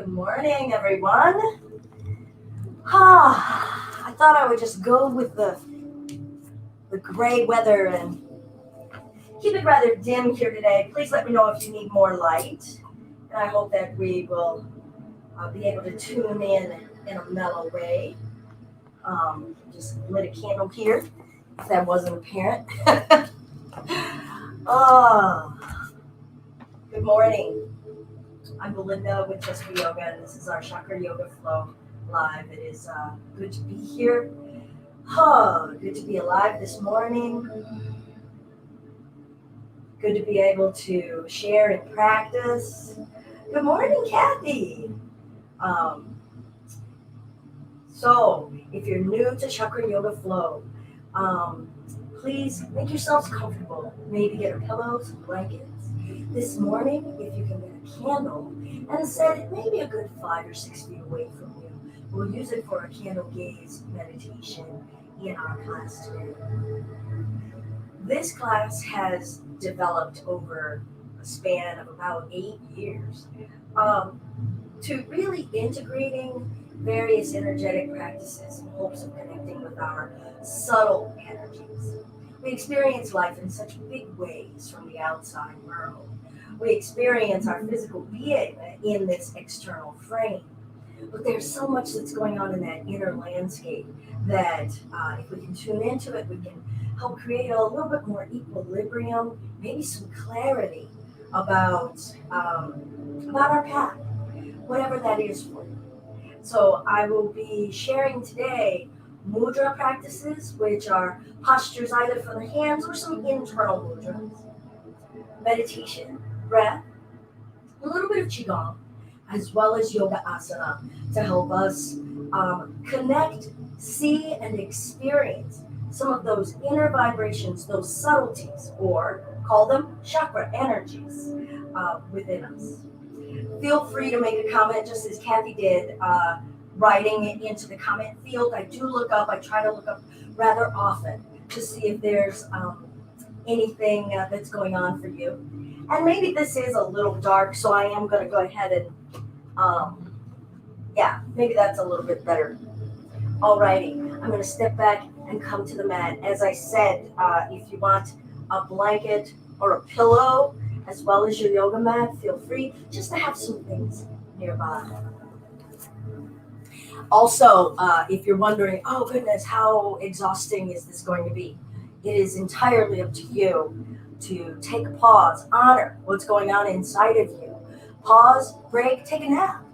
Good morning, everyone. I thought I would just go with the gray weather and keep it rather dim here today. Please let me know if you need more light. And I hope that we will be able to tune in a mellow way. Just lit a candle here, if that wasn't apparent. Good morning. I'm Belinda with Just Be Yoga, and this is our Chakra Yoga Flow Live. It is good to be here. Good to be alive this morning. Good to be able to share and practice. Good morning, Kathy. So, if you're new to Chakra Yoga Flow, please make yourselves comfortable. Maybe get a pillow, some blankets. This morning, if you can get a candle and set it maybe a good 5 or 6 feet away from you, we'll use it for a candle gaze meditation in our class today. This class has developed over a span of about 8 years to really integrating various energetic practices in hopes of connecting with our subtle energies. We experience life in such big ways from the outside world. We experience our physical being in this external frame. But there's so much that's going on in that inner landscape that if we can tune into it, we can help create a little bit more equilibrium, maybe some clarity about our path, whatever that is for you. So I will be sharing today mudra practices, which are postures either for the hands or some internal mudras, meditation, breath, a little bit of qigong, as well as yoga asana to help us connect, see, and experience some of those inner vibrations, those subtleties, or call them chakra energies within us. Feel free to make a comment, just as Kathy did, writing it into the comment field. I try to look up rather often to see if there's anything that's going on for you. And maybe this is a little dark, so I am going to go ahead and, maybe that's a little bit better. Alrighty, I'm going to step back and come to the mat. As I said, if you want a blanket or a pillow, as well as your yoga mat, feel free just to have some things nearby. Also, if you're wondering, oh goodness, how exhausting is this going to be? It is entirely up to you to take a pause, honor what's going on inside of you. Pause, break, take a nap.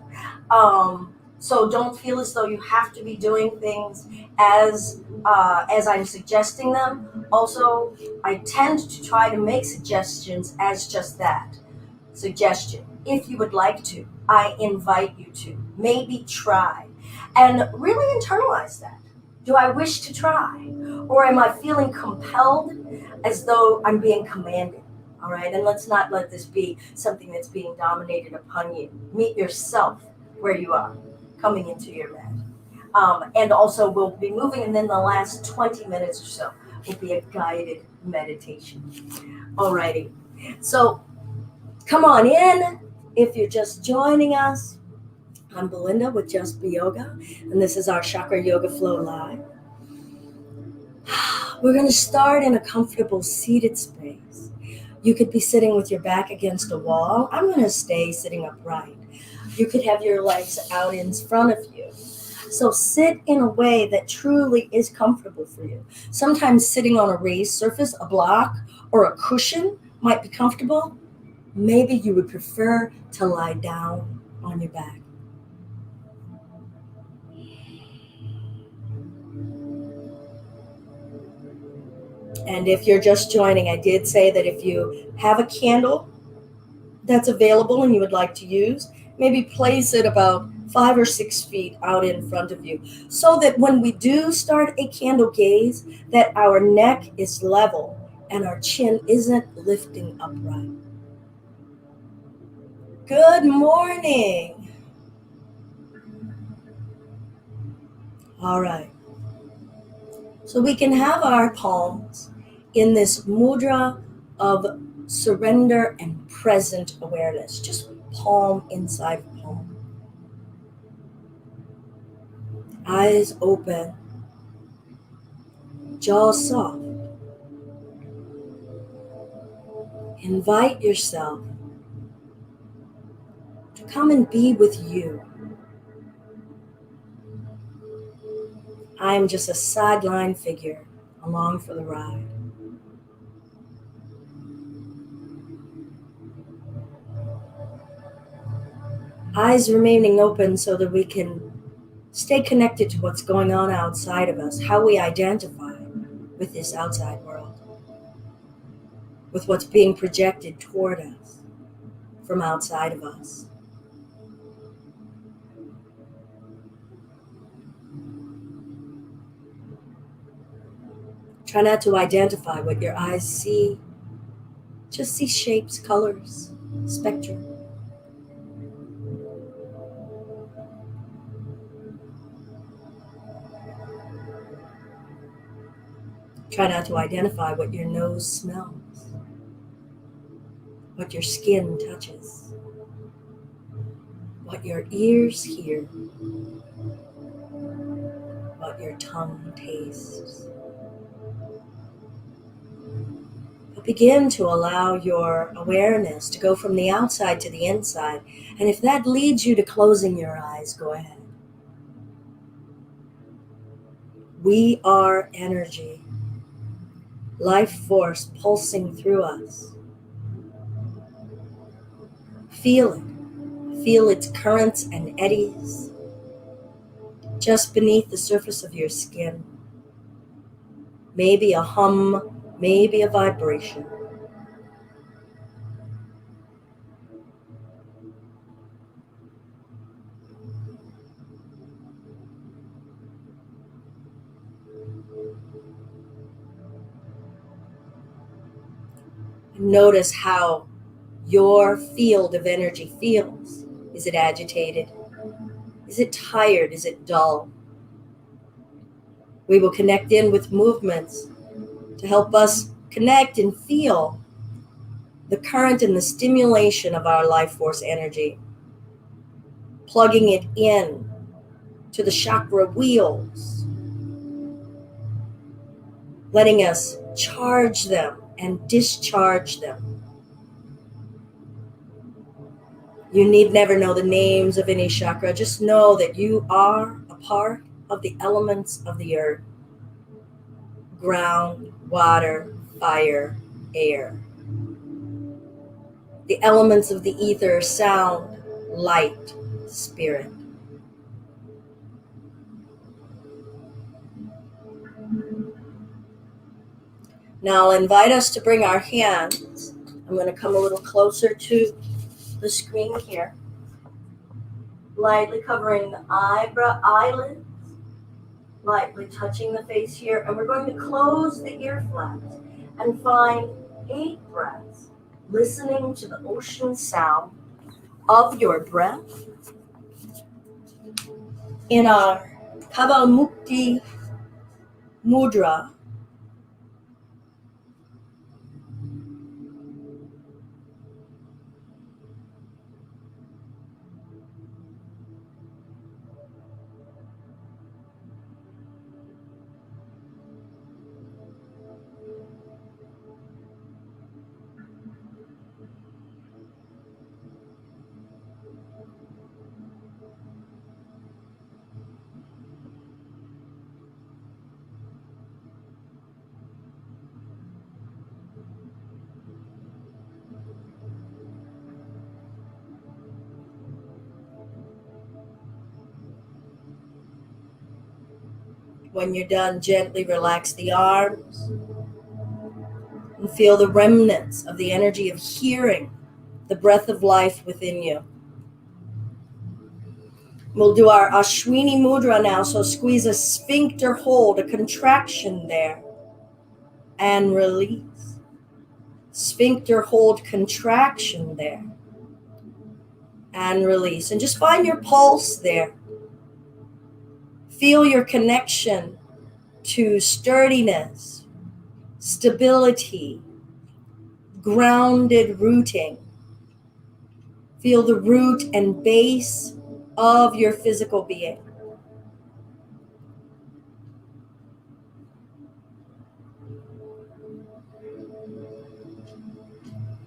So don't feel as though you have to be doing things as I'm suggesting them. Also, I tend to try to make suggestions as just that, suggestion. If you would like to, I invite you to maybe try and really internalize that. Do I wish to try? Or am I feeling compelled as though I'm being commanded? All right, and let's not let this be something that's being dominated upon you. Meet yourself where you are, coming into your mat. And also we'll be moving, and then the last 20 minutes or so will be a guided meditation. Alrighty, so come on in if you're just joining us. I'm Belinda with Just Be Yoga, and this is our Chakra Yoga Flow Live. We're going to start in a comfortable seated space. You could be sitting with your back against a wall. I'm going to stay sitting upright. You could have your legs out in front of you. So sit in a way that truly is comfortable for you. Sometimes sitting on a raised surface, a block, or a cushion might be comfortable. Maybe you would prefer to lie down on your back. And if you're just joining, I did say that if you have a candle that's available and you would like to use, maybe place it about 5 or 6 feet out in front of you, so that when we do start a candle gaze, that our neck is level and our chin isn't lifting upright. Good morning. All right. So we can have our palms in this mudra of surrender and present awareness, just palm inside palm. Eyes open, jaw soft. Invite yourself to come and be with you. I'm just a sideline figure along for the ride. Eyes remaining open so that we can stay connected to what's going on outside of us, how we identify with this outside world, with what's being projected toward us from outside of us. Try not to identify what your eyes see. Just see shapes, colors, spectrum. Try not to identify what your nose smells, what your skin touches, what your ears hear, what your tongue tastes. But begin to allow your awareness to go from the outside to the inside. And if that leads you to closing your eyes, go ahead. We are energy, life force pulsing through us. Feel it. Feel its currents and eddies just beneath the surface of your skin. Maybe a hum, maybe a vibration. Notice how your field of energy feels. Is it agitated? Is it tired? Is it dull? We will connect in with movements to help us connect and feel the current and the stimulation of our life force energy, plugging it in to the chakra wheels, letting us charge them and discharge them. You need never know the names of any chakra. Just know that you are a part of the elements of the earth: ground, water, fire, air. The elements of the ether: sound, light, spirit. Now I'll invite us to bring our hands. I'm going to come a little closer to the screen here. Lightly covering the eyelids, lightly touching the face here. And we're going to close the ear flaps and find 8 breaths, listening to the ocean sound of your breath in our Untitled Mudra. When you're done, gently relax the arms and feel the remnants of the energy of hearing the breath of life within you. We'll do our Ashwini Mudra now, so squeeze a sphincter hold, a contraction there, and release. Sphincter hold, contraction there, and release. And just find your pulse there. Feel your connection to sturdiness, stability, grounded rooting. Feel the root and base of your physical being.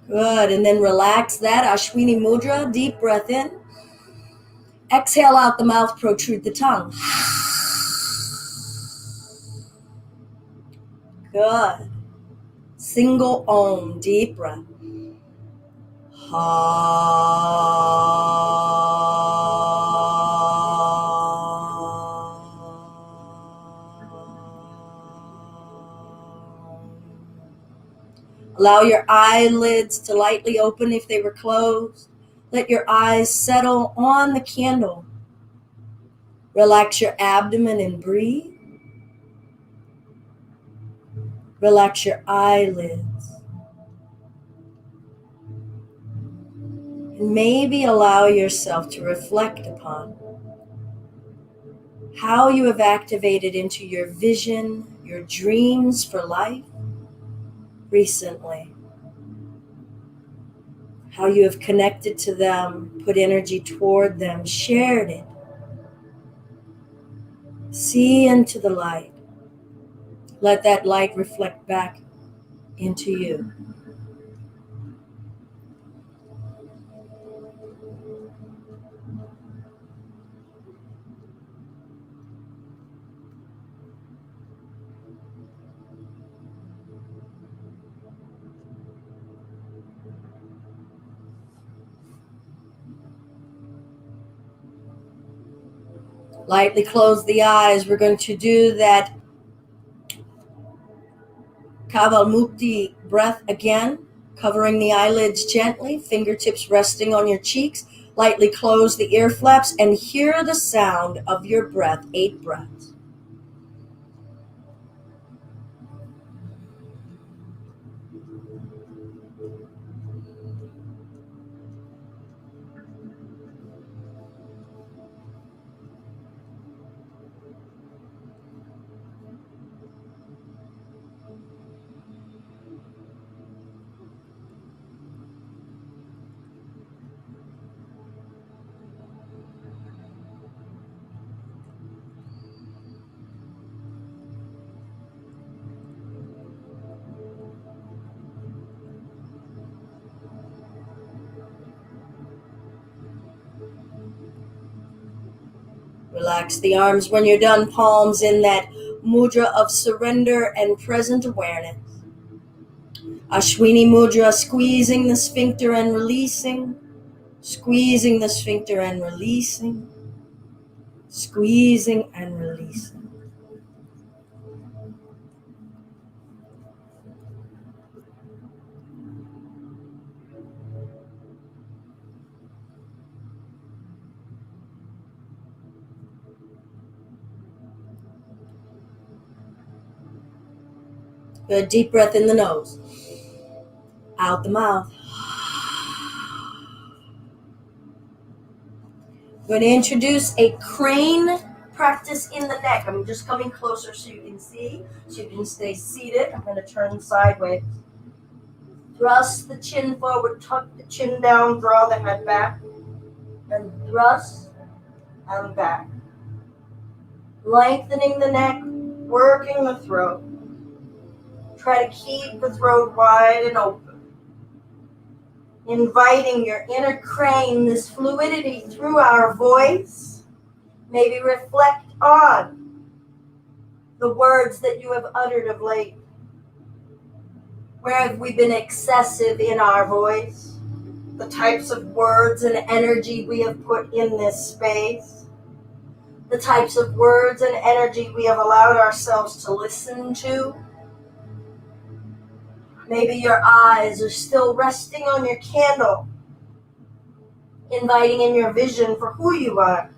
Good. And then relax that. Ashwini Mudra. Deep breath in. Exhale out the mouth. Protrude the tongue. Good. Single Om. Deep breath. Allow your eyelids to lightly open if they were closed. Let your eyes settle on the candle. Relax your abdomen and breathe. Relax your eyelids. And maybe allow yourself to reflect upon how you have activated into your vision, your dreams for life recently. How you have connected to them, put energy toward them, shared it. See into the light. Let that light reflect back into you. Lightly close the eyes. We're going to do that Kavalmukti breath again, covering the eyelids gently, fingertips resting on your cheeks. Lightly close the ear flaps and hear the sound of your breath, 8 breaths. Relax the arms when you're done, palms in that mudra of surrender and present awareness. Ashwini Mudra, squeezing the sphincter and releasing, squeezing the sphincter and releasing, squeezing and releasing. Good, deep breath in the nose, out the mouth. I'm going to introduce a crane practice in the neck. I'm just coming closer so you can see, so you can stay seated. I'm going to turn sideways. Thrust the chin forward, tuck the chin down, draw the head back, and thrust and back. Lengthening the neck, working the throat. Try to keep the throat wide and open. Inviting your inner crane, this fluidity through our voice. Maybe reflect on the words that you have uttered of late. Where have we been excessive in our voice? The types of words and energy we have put in this space. The types of words and energy we have allowed ourselves to listen to. Maybe your eyes are still resting on your candle, inviting in your vision for who you are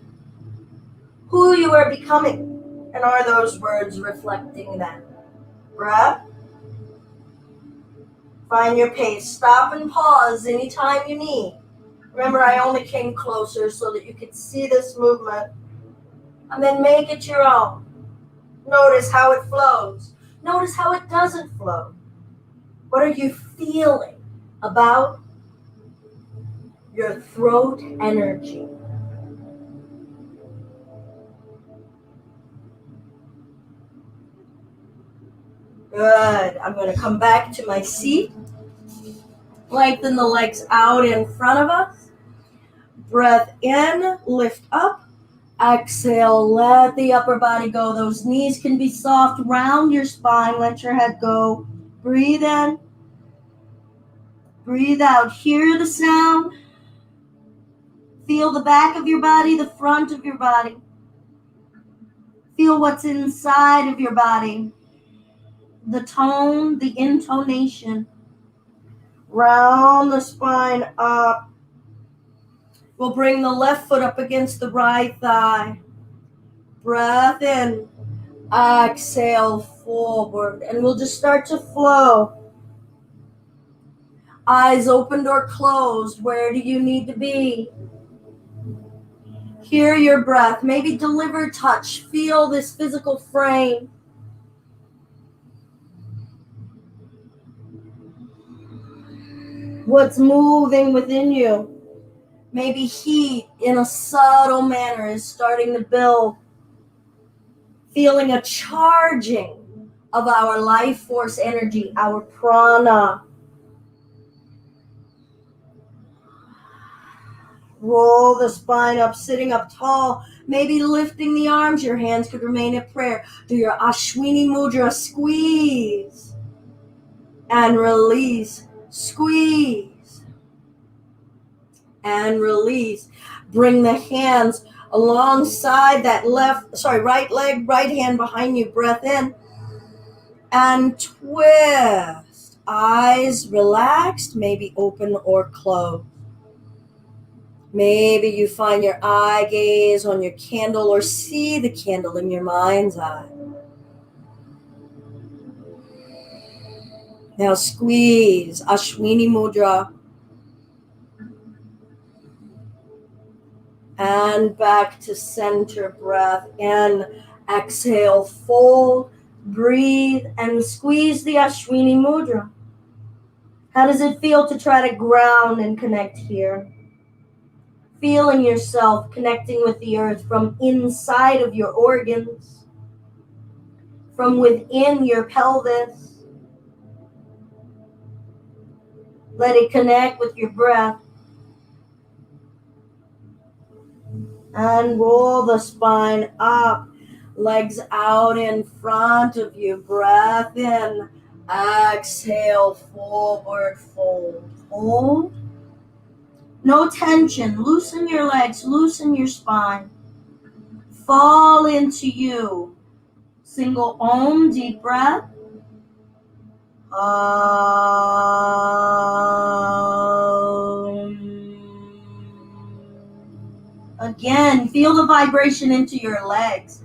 becoming, and are those words reflecting that? Breath. Find your pace. Stop and pause anytime you need. Remember, I only came closer so that you could see this movement, and then make it your own. Notice how it flows. Notice how it doesn't flow. What are you feeling about your throat energy? Good. I'm going to come back to my seat. Lengthen the legs out in front of us. Breath in, lift up. Exhale, let the upper body go. Those knees can be soft, round your spine, let your head go. Breathe in, breathe out. Hear the sound. Feel the back of your body, the front of your body. Feel what's inside of your body. The tone, the intonation. Round the spine up. We'll bring the left foot up against the right thigh. Breath in. Exhale forward. And we'll just start to flow. Eyes opened or closed. Where do you need to be? Hear your breath. Maybe deliver touch. Feel this physical frame. What's moving within you? Maybe heat in a subtle manner is starting to build. Feeling a charging of our life force energy, our prana. Roll the spine up, sitting up tall, maybe lifting the arms. Your hands could remain at prayer. Do your Ashwini Mudra, squeeze and release, squeeze and release. Bring the hands alongside that right leg, right hand behind you. Breath in and twist. Eyes relaxed, maybe open or closed. Maybe you find your eye gaze on your candle or see the candle in your mind's eye. Now squeeze, Ashwini Mudra. And back to center, breath in, exhale, fold, breathe, and squeeze the Ashwini Mudra. How does it feel to try to ground and connect here? Feeling yourself connecting with the earth from inside of your organs, from within your pelvis. Let it connect with your breath. And roll the spine up, legs out in front of you. Breath in, exhale, forward fold. Hold. No tension. Loosen your legs, loosen your spine. Fall into you. Single Om, deep breath. Again, feel the vibration into your legs.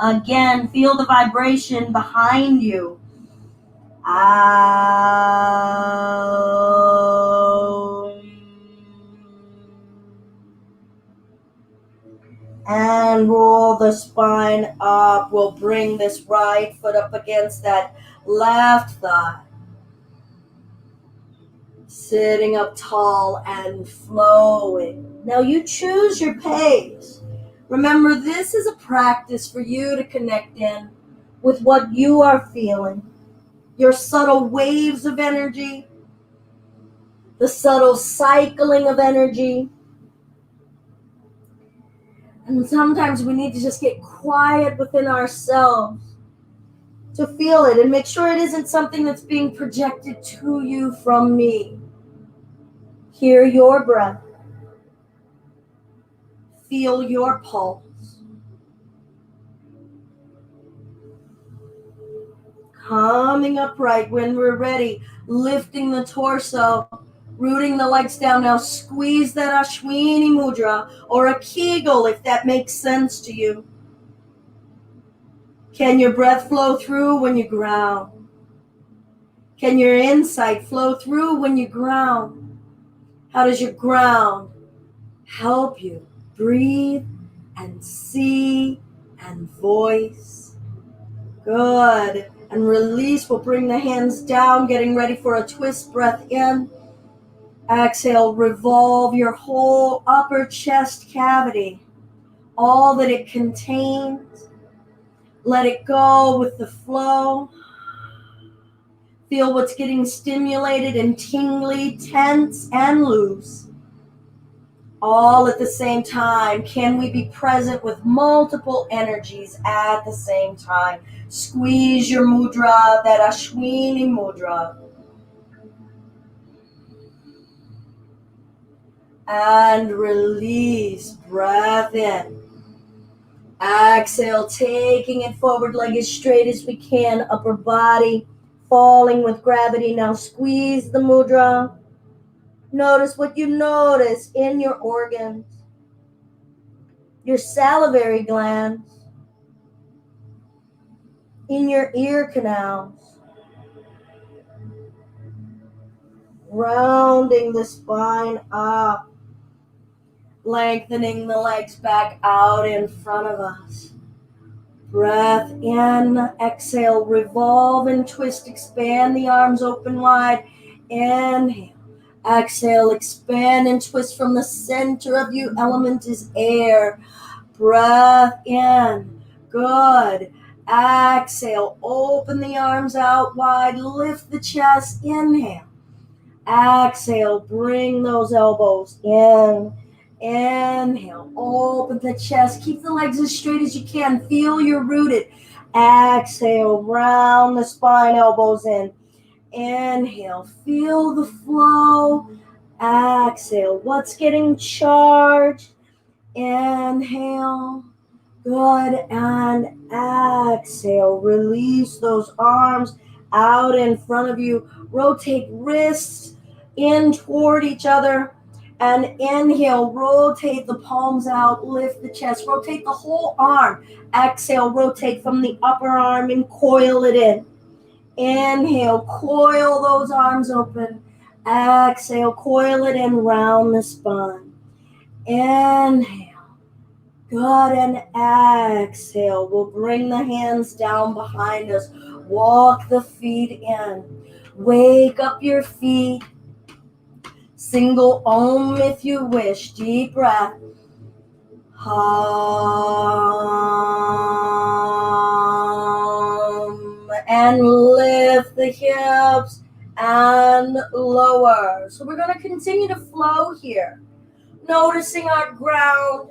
Again, feel the vibration behind you. And roll the spine up. We'll bring this right foot up against that left thigh. Sitting up tall and flowing. Now you choose your pace. Remember, this is a practice for you to connect in with what you are feeling. Your subtle waves of energy, the subtle cycling of energy. And sometimes we need to just get quiet within ourselves to feel it and make sure it isn't something that's being projected to you from me. Hear your breath. Feel your pulse. Coming upright when we're ready, lifting the torso, rooting the legs down. Now squeeze that Ashwini Mudra or a Kegel if that makes sense to you. Can your breath flow through when you ground? Can your insight flow through when you ground? How does your ground help you breathe and see and voice? Good. And release. We'll bring the hands down, getting ready for a twist. Breath in. Exhale, revolve your whole upper chest cavity, all that it contains. Let it go with the flow. Feel what's getting stimulated and tingly, tense and loose. All at the same time. Can we be present with multiple energies at the same time? Squeeze your mudra, that Ashwini Mudra. And release. Breath in. Exhale, taking it forward, leg as straight as we can, upper body falling with gravity. Now squeeze the mudra. Notice what you notice in your organs, your salivary glands, in your ear canals, rounding the spine up, lengthening the legs back out in front of us. Breath in, exhale, revolve and twist, expand the arms open wide. Inhale, exhale, expand and twist from the center of you. Element is air. Breath in, good. Exhale, open the arms out wide, lift the chest. Inhale, exhale, bring those elbows in. Inhale, open the chest, keep the legs as straight as you can, feel you're rooted. Exhale, round the spine, elbows in. Inhale, feel the flow. Exhale, what's getting charged? Inhale, good, and exhale, release those arms out in front of you. Rotate wrists in toward each other. And inhale, rotate the palms out, lift the chest, rotate the whole arm. Exhale, rotate from the upper arm and coil it in. Inhale, coil those arms open. Exhale, coil it in, round the spine. Inhale, good, and exhale. We'll bring the hands down behind us. Walk the feet in. Wake up your feet. Single Om if you wish. Deep breath. Hum. And lift the hips and lower. So we're going to continue to flow here. Noticing our ground.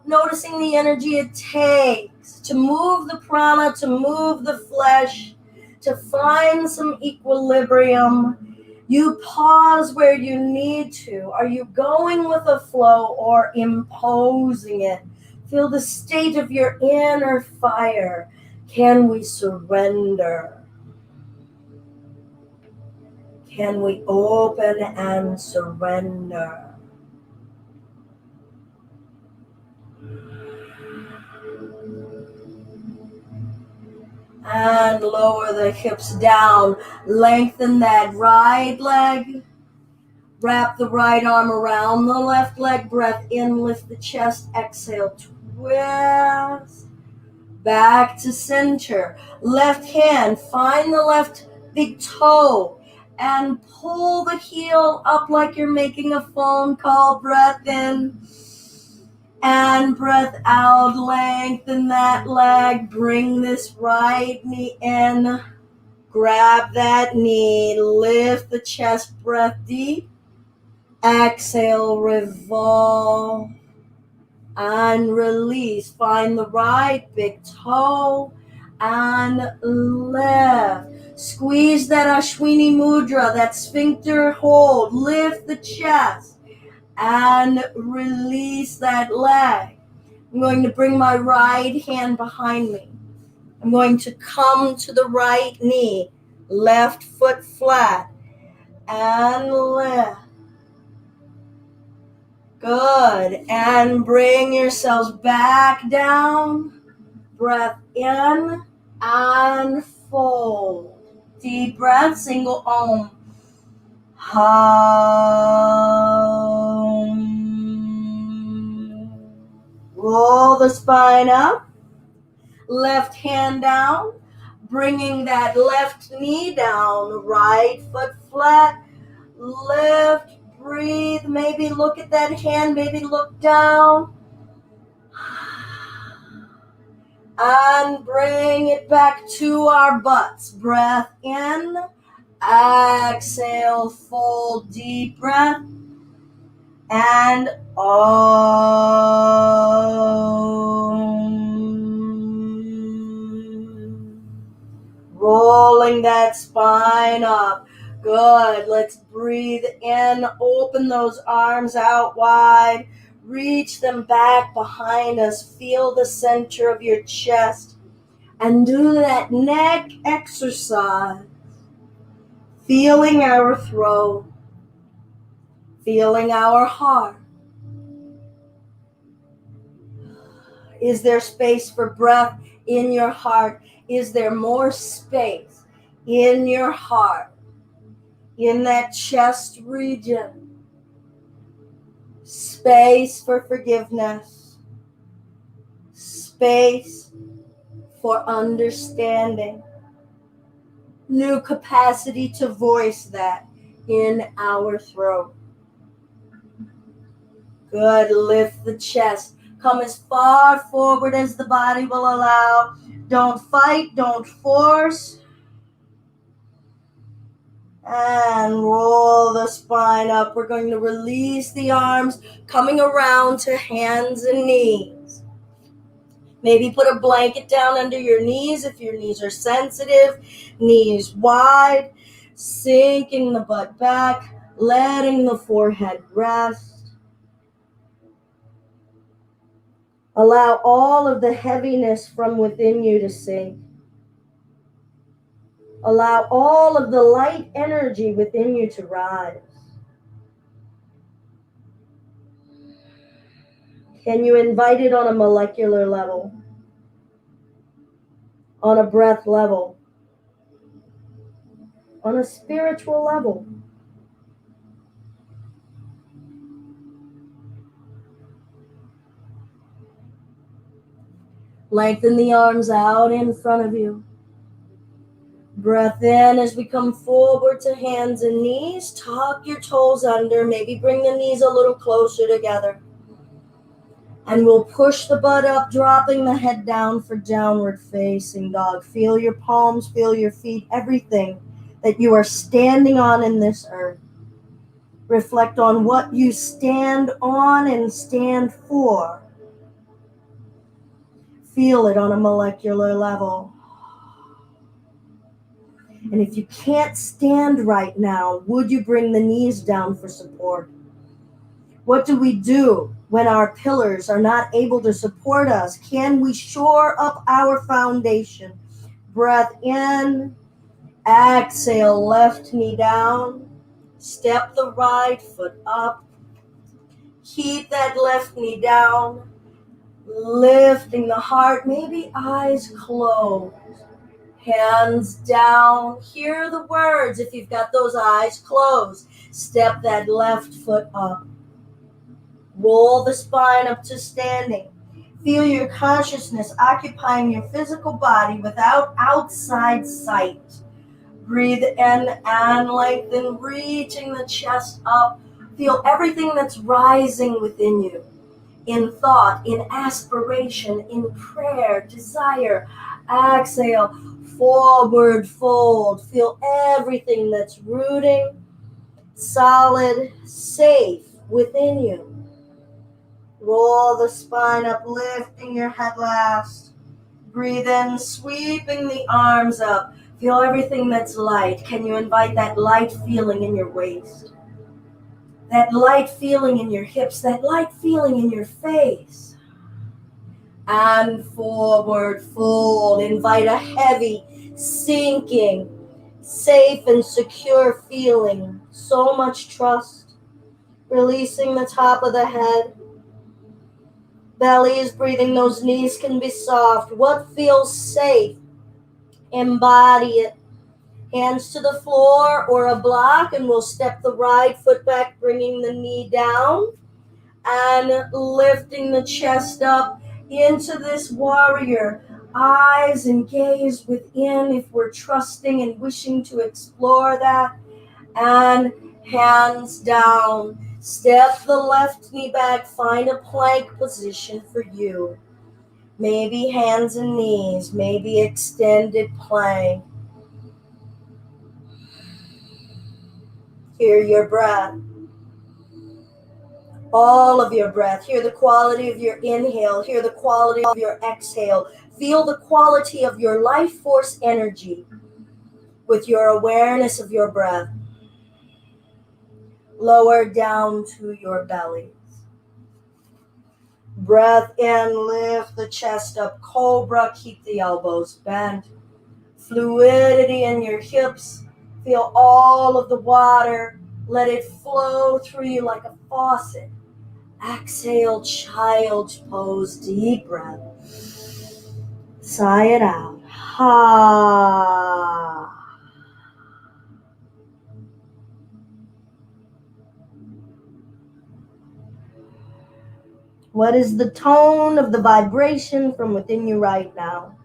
Noticing the energy it takes to move the prana, to move the flesh, to find some equilibrium. You pause where you need to. Are you going with a flow or imposing it? Feel the state of your inner fire. Can we surrender? Can we open and surrender? And lower the hips down. Lengthen that right leg. Wrap the right arm around the left leg. Breath in, lift the chest. Exhale, twist. Back to center. Left hand, find the left big toe. And pull the heel up like you're making a phone call. Breath in. And breath out, lengthen that leg, bring this right knee in, grab that knee, lift the chest, breath deep, exhale, revolve, and release. Find the right big toe, and lift. Squeeze that Ashwini Mudra, that sphincter hold, lift the chest. And release that leg. I'm going to bring my right hand behind me. I'm going to come to the right knee, left foot flat, and lift. Good. And bring yourselves back down. Breath in and fold. Deep breath, single Om. Hum. Roll the spine up. Left hand down. Bringing that left knee down. Right foot flat. Lift. Breathe. Maybe look at that hand. Maybe look down. And bring it back to our butts. Breath in. Exhale, full deep breath. And rolling that spine up. Good. Let's breathe in. Open those arms out wide. Reach them back behind us. Feel the center of your chest. And do that neck exercise. Feeling our throat. Feeling our heart. Is there space for breath in your heart? Is there more space in your heart? In that chest region? Space for forgiveness. Space for understanding. New capacity to voice that in our throat. Good. Lift the chest. Come as far forward as the body will allow. Don't fight. Don't force. And roll the spine up. We're going to release the arms, coming around to hands and knees. Maybe put a blanket down under your knees if your knees are sensitive. Knees wide. Sinking the butt back. Letting the forehead rest. Allow all of the heaviness from within you to sink. Allow all of the light energy within you to rise. Can you invite it on a molecular level? On a breath level? On a spiritual level? Lengthen the arms out in front of you. Breath in as we come forward to hands and knees. Tuck your toes under. Maybe bring the knees a little closer together. And we'll push the butt up, dropping the head down for downward facing dog. Feel your palms, feel your feet, everything that you are standing on in this earth. Reflect on what you stand on and stand for. Feel it on a molecular level. And if you can't stand right now, would you bring the knees down for support? What do we do when our pillars are not able to support us? Can we shore up our foundation? Breath in, exhale, left knee down. Step the right foot up. Keep that left knee down. Lifting the heart, maybe eyes closed. Hands down. Hear the words if you've got those eyes closed. Step that left foot up. Roll the spine up to standing. Feel your consciousness occupying your physical body without outside sight. Breathe in and lengthen, reaching the chest up. Feel everything that's rising within you. In thought, in aspiration, in prayer, desire. Exhale, forward fold. Feel everything that's rooting, solid, safe within you. Roll the spine up, lifting your head last. Breathe in, sweeping the arms up. Feel everything that's light. Can you invite that light feeling in your waist? That light feeling in your hips, that light feeling in your face. And forward fold. Invite a heavy, sinking, safe and secure feeling. So much trust. Releasing the top of the head. Belly is breathing. Those knees can be soft. What feels safe? Embody it. Hands to the floor or a block, and we'll step the right foot back, bringing the knee down and lifting the chest up into this warrior. Eyes and gaze within if we're trusting and wishing to explore that. And hands down. Step the left knee back. Find a plank position for you. maybe hands and knees, maybe extended plank. Hear your breath. All of your breath. Hear the quality of your inhale. Hear the quality of your exhale. Feel the quality of your life force energy with your awareness of your breath. Lower down to your belly. Breath in, lift the chest up. Cobra, keep the elbows bent. Fluidity in your hips. Feel all of the water. Let it flow through you like a faucet. Exhale, child's pose, deep breath. Sigh it out. Ha. What is the tone of the vibration from within you right now?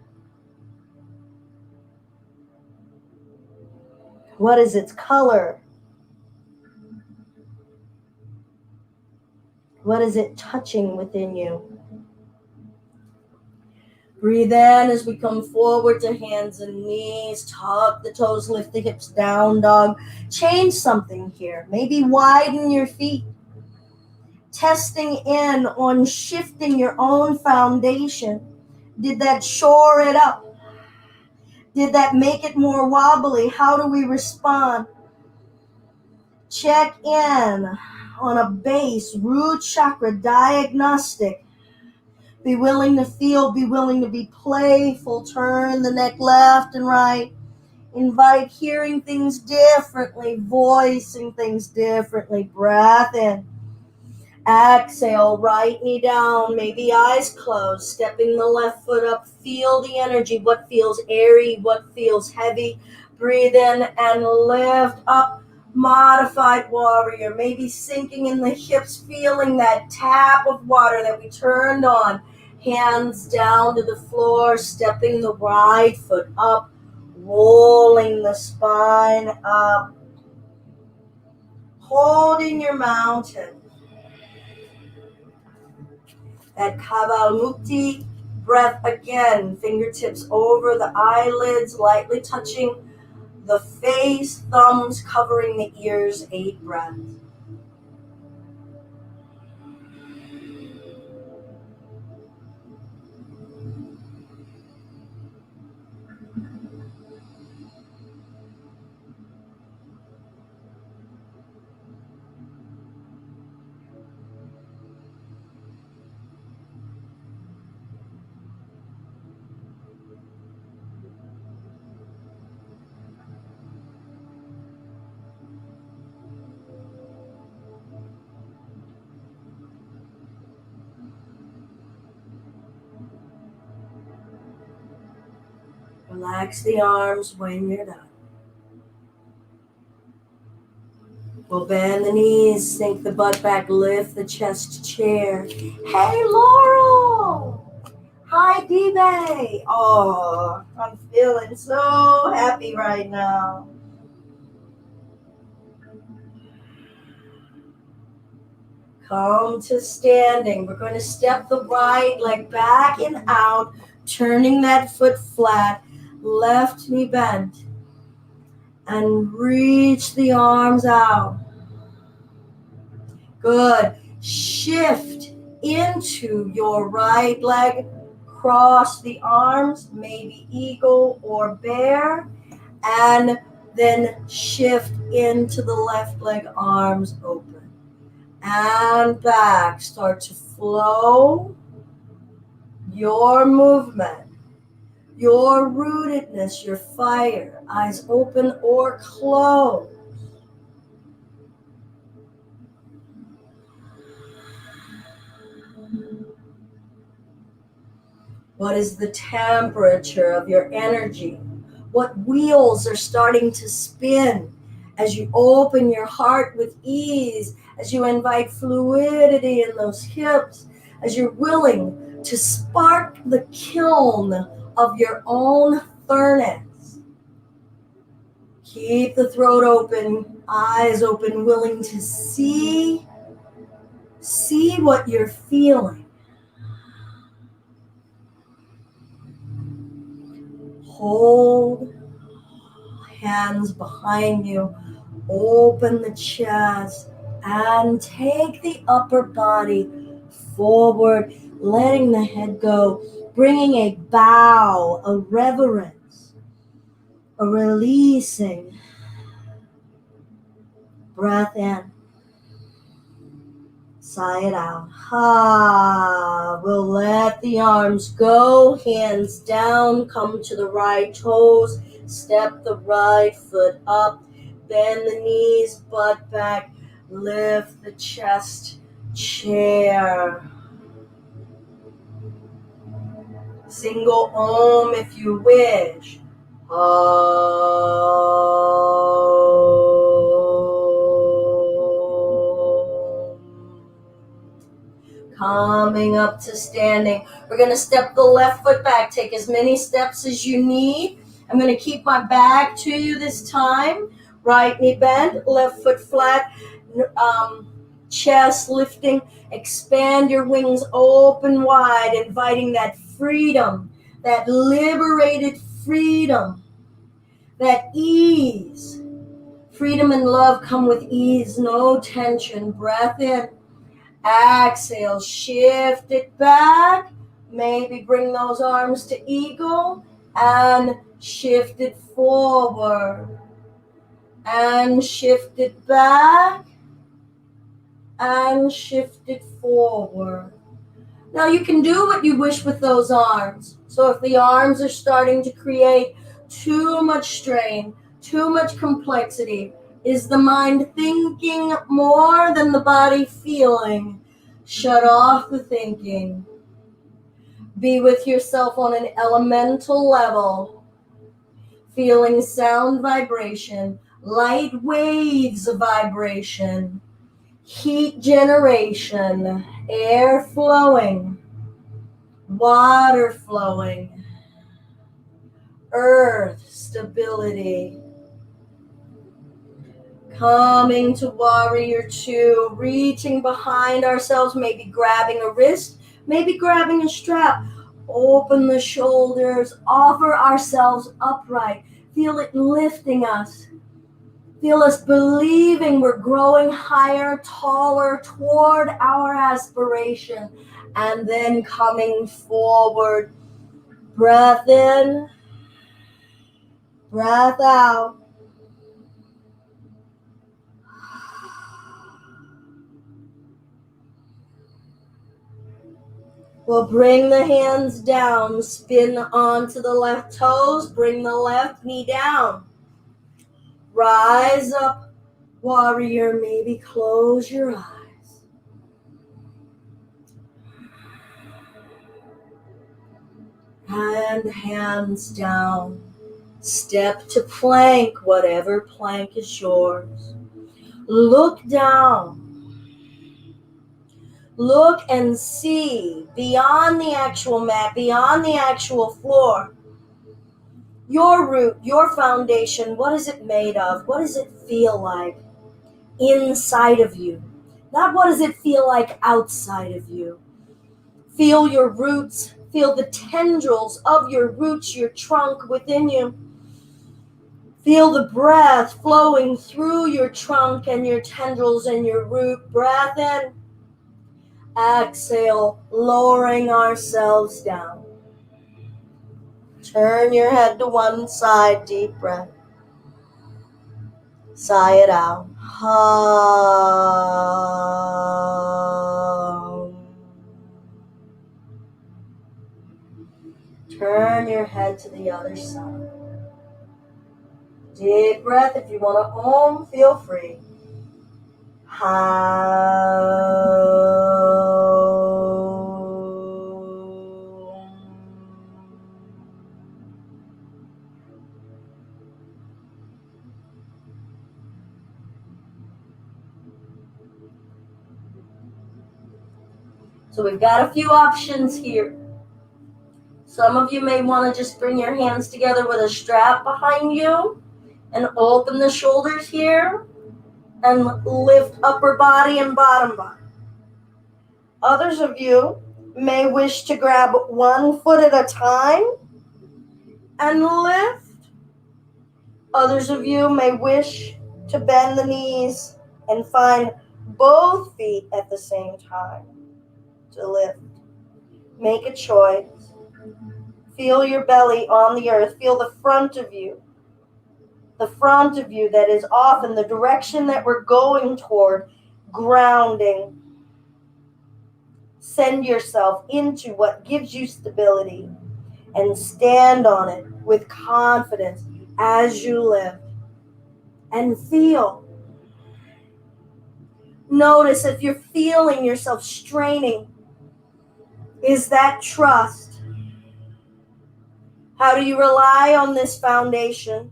What is its color? What is it touching within you? Breathe in as we come forward to hands and knees. Tuck the toes, lift the hips, down dog. Change something here. Maybe widen your feet. Testing in on shifting your own foundation. Did that shore it up? Did that make it more wobbly? How do we respond? Check in on a base, root chakra diagnostic. Be willing to feel, be willing to be playful. Turn the neck left and right. Invite hearing things differently, voicing things differently. Breath in. Exhale, right knee down, maybe eyes closed, stepping the left foot up. Feel the energy, what feels airy, what feels heavy. Breathe in and lift up. Modified warrior, maybe sinking in the hips, feeling that tap of water that we turned on. Hands down to the floor, stepping the right foot up, rolling the spine up, holding your mountain. That Kavalmukti breath again, fingertips over the eyelids, lightly touching the face, thumbs covering the ears, 8 breaths. Relax the arms when you're done. We'll bend the knees, sink the butt back, lift the chest to chair. Hey, Laurel! Hi, D-Bay! Oh, I'm feeling so happy right now. Come to standing. We're going to step the right leg back and out, turning that foot flat, left knee bent, and reach the arms out. Good. Shift into your right leg. Cross the arms, maybe eagle or bear, and then shift into the left leg, arms open. And back. Start to flow your movement, your rootedness, your fire. Eyes open or closed. What is the temperature of your energy? What wheels are starting to spin as you open your heart with ease, as you invite fluidity in those hips, as you're willing to spark the kiln of your own furnace. Keep the throat open, eyes open, willing to see what you're feeling. Hold hands behind you. Open the chest and take the upper body forward, letting the head go, bringing a bow, a reverence, a releasing. Breath in. Sigh it out. We'll let the arms go, hands down, come to the right toes, step the right foot up, bend the knees, butt back, lift the chest, chair. Single Om if you wish. Coming up to standing. We're going to step the left foot back. Take as many steps as you need. I'm going to keep my back to you this time. Right knee bent, left foot flat, chest lifting. Expand your wings open wide, inviting that freedom, that liberated freedom, that ease. Freedom and love come with ease, no tension. Breath in. Exhale, shift it back. Maybe bring those arms to eagle and shift it forward. And shift it back and shift it forward. Now you can do what you wish with those arms. So if the arms are starting to create too much strain, too much complexity, is the mind thinking more than the body feeling? Shut off the thinking. Be with yourself on an elemental level, feeling sound vibration, light waves of vibration, heat generation, air flowing, water flowing, earth stability. Coming to warrior two, reaching behind ourselves, maybe grabbing a wrist, maybe grabbing a strap. Open the shoulders, offer ourselves upright. Feel it lifting us. Feel us believing we're growing higher, taller toward our aspiration. And then coming forward. Breath in, breath out. We'll bring the hands down, spin onto the left toes, bring the left knee down. Rise up, warrior, maybe close your eyes. And hands down. Step to plank, whatever plank is yours. Look down. Look and see beyond the actual mat, beyond the actual floor. Your root, your foundation, what is it made of? What does it feel like inside of you? Not what does it feel like outside of you. Feel your roots, feel the tendrils of your roots, your trunk within you. Feel the breath flowing through your trunk and your tendrils and your root. Breath in. Exhale, lowering ourselves down. Turn your head to one side, deep breath. Sigh it out. Turn your head to the other side. Deep breath. If you want to Om, feel free. So we've got a few options here. Some of you may want to just bring your hands together with a strap behind you and open the shoulders here and lift upper body and bottom body. Others of you may wish to grab one foot at a time and lift. Others of you may wish to bend the knees and find both feet at the same time to lift. Make a choice. Feel your belly on the earth. Feel the front of you. The front of you that is often the direction that we're going toward, grounding. Send yourself into what gives you stability and stand on it with confidence as you lift. And feel. Notice if you're feeling yourself straining, is that trust? How do you rely on this foundation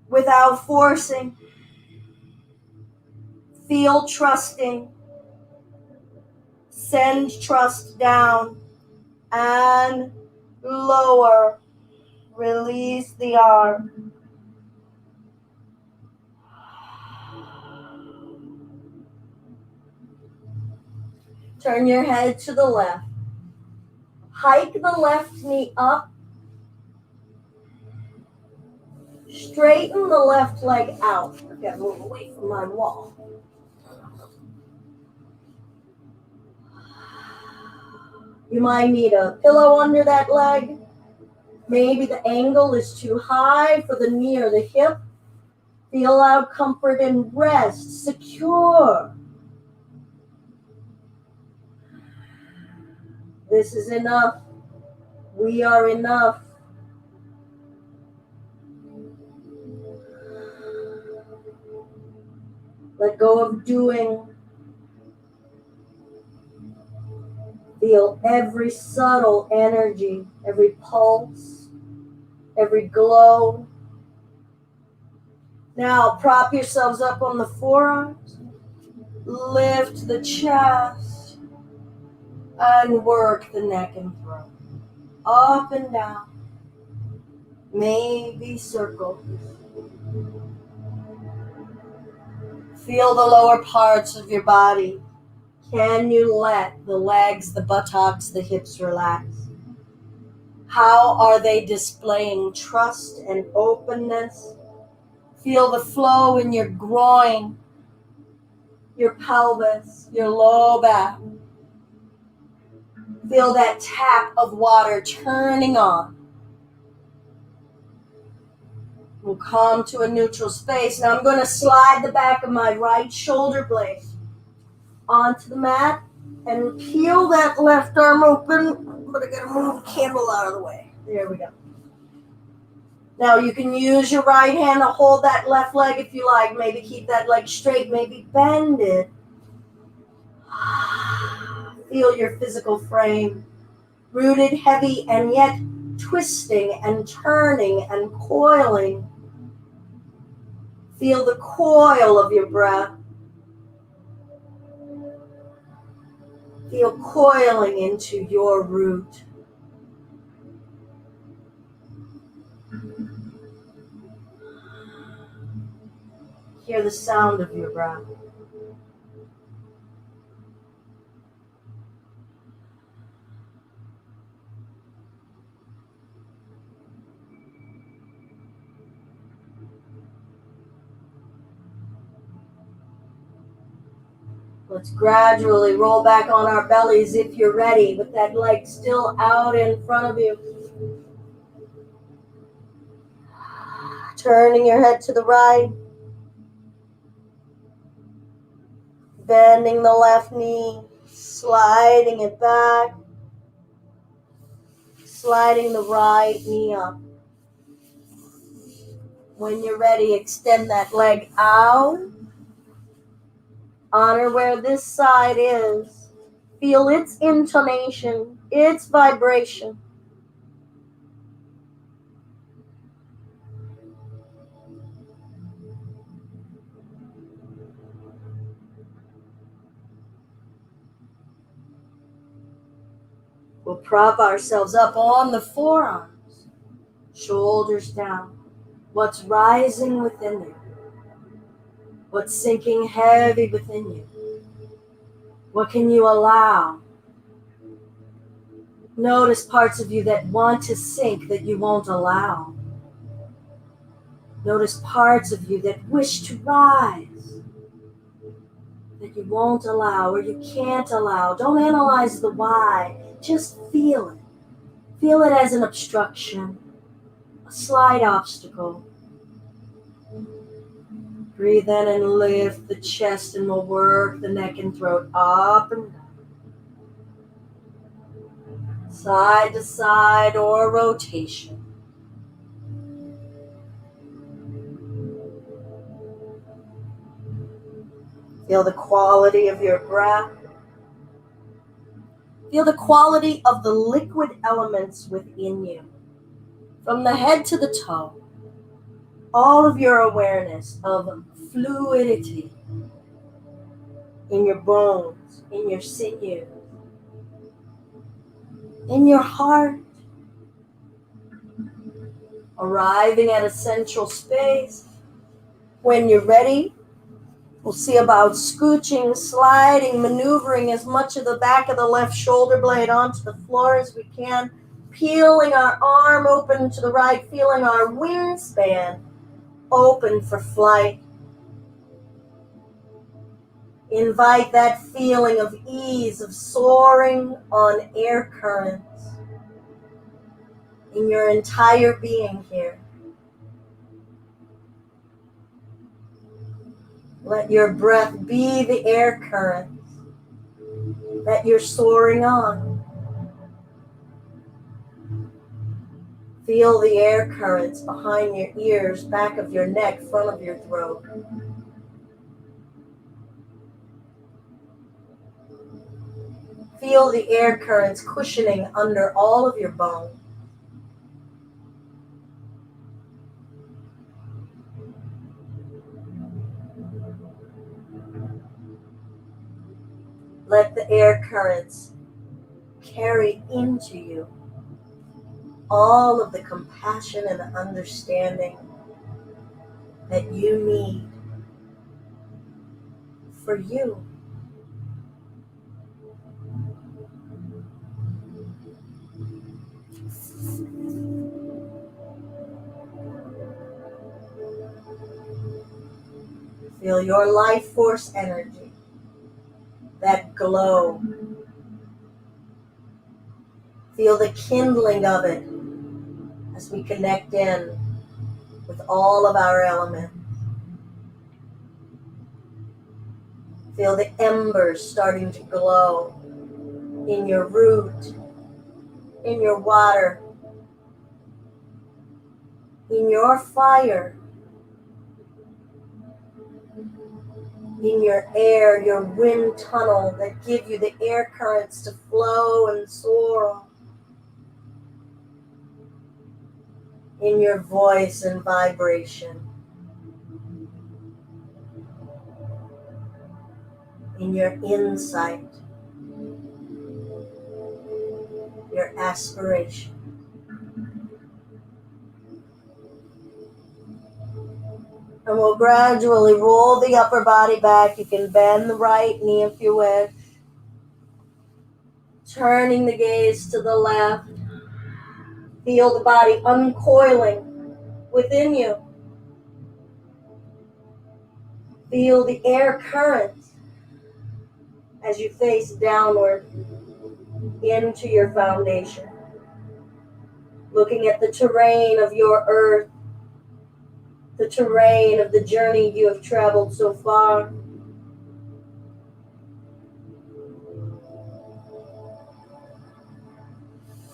without forcing? Feel trusting. Send trust down and lower. Release the arm. Turn your head to the left. Hike the left knee up. Straighten the left leg out. I've got to move away from my wall. You might need a pillow under that leg. Maybe the angle is too high for the knee or the hip. Feel out comfort and rest. Secure. This is enough. We are enough. Let go of doing. Feel every subtle energy, every pulse, every glow. Now prop yourselves up on the forearms. Lift the chest and work the neck and throat. Up and down. Maybe circles. Feel the lower parts of your body. Can you let the legs, the buttocks, the hips relax? How are they displaying trust and openness? Feel the flow in your groin, your pelvis, your low back. Feel that tap of water turning on. We'll come to a neutral space. Now I'm going to slide the back of my right shoulder blade onto the mat and peel that left arm open, but I got to move the candle out of the way. There we go. Now you can use your right hand to hold that left leg if you like. Maybe keep that leg straight, maybe bend it. Feel your physical frame, rooted, heavy, and yet twisting and turning and coiling. Feel the coil of your breath. Feel coiling into your root. Hear the sound of your breath. Let's gradually roll back on our bellies if you're ready, with that leg still out in front of you. Turning your head to the right. Bending the left knee. Sliding it back. Sliding the right knee up. When you're ready, extend that leg out. Honor where this side is. Feel its intonation, its vibration. We'll prop ourselves up on the forearms, shoulders down. What's rising within you? What's sinking heavy within you? What can you allow? Notice parts of you that want to sink that you won't allow. Notice parts of you that wish to rise that you won't allow or you can't allow. Don't analyze the why. Just feel it. Feel it as an obstruction, a slight obstacle. Breathe in and lift the chest, and we'll work the neck and throat up and down. Side to side or rotation. Feel the quality of your breath. Feel the quality of the liquid elements within you. From the head to the toe. All of your awareness of fluidity in your bones, in your sinews, in your heart. Arriving at a central space. When you're ready, we'll see about scooching, sliding, maneuvering as much of the back of the left shoulder blade onto the floor as we can, peeling our arm open to the right, feeling our wingspan open for flight. Invite that feeling of ease, of soaring on air currents in your entire being here. Let your breath be the air currents that you're soaring on. Feel the air currents behind your ears, back of your neck, front of your throat. Feel the air currents cushioning under all of your bones. Let the air currents carry into you all of the compassion and understanding that you need for you. Feel your life force energy, that glow. Feel the kindling of it as we connect in with all of our elements. Feel the embers starting to glow in your root, in your water, in your fire, in your air, your wind tunnel that give you the air currents to flow and soar, in your voice and vibration, in your insight, your aspiration. And we'll gradually roll the upper body back. You can bend the right knee if you wish. Turning the gaze to the left. Feel the body uncoiling within you. Feel the air currents as you face downward into your foundation. Looking at the terrain of your earth, the terrain of the journey you have traveled so far.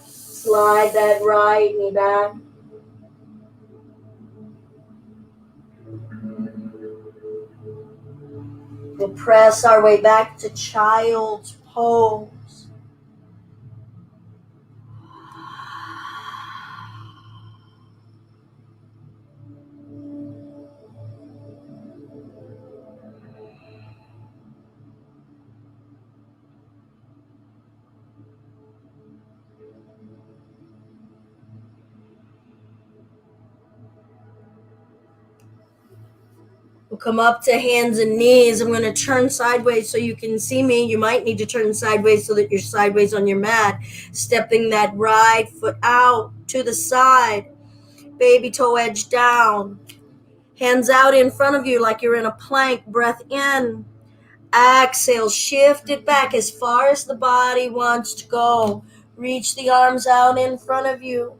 Slide that right knee back. We'll press our way back to child's pose. We'll come up to hands and knees. I'm going to turn sideways so you can see me. You might need to turn sideways so that you're sideways on your mat. Stepping that right foot out to the side. Baby toe edge down. Hands out in front of you like you're in a plank. Breath in. Exhale. Shift it back as far as the body wants to go. Reach the arms out in front of you.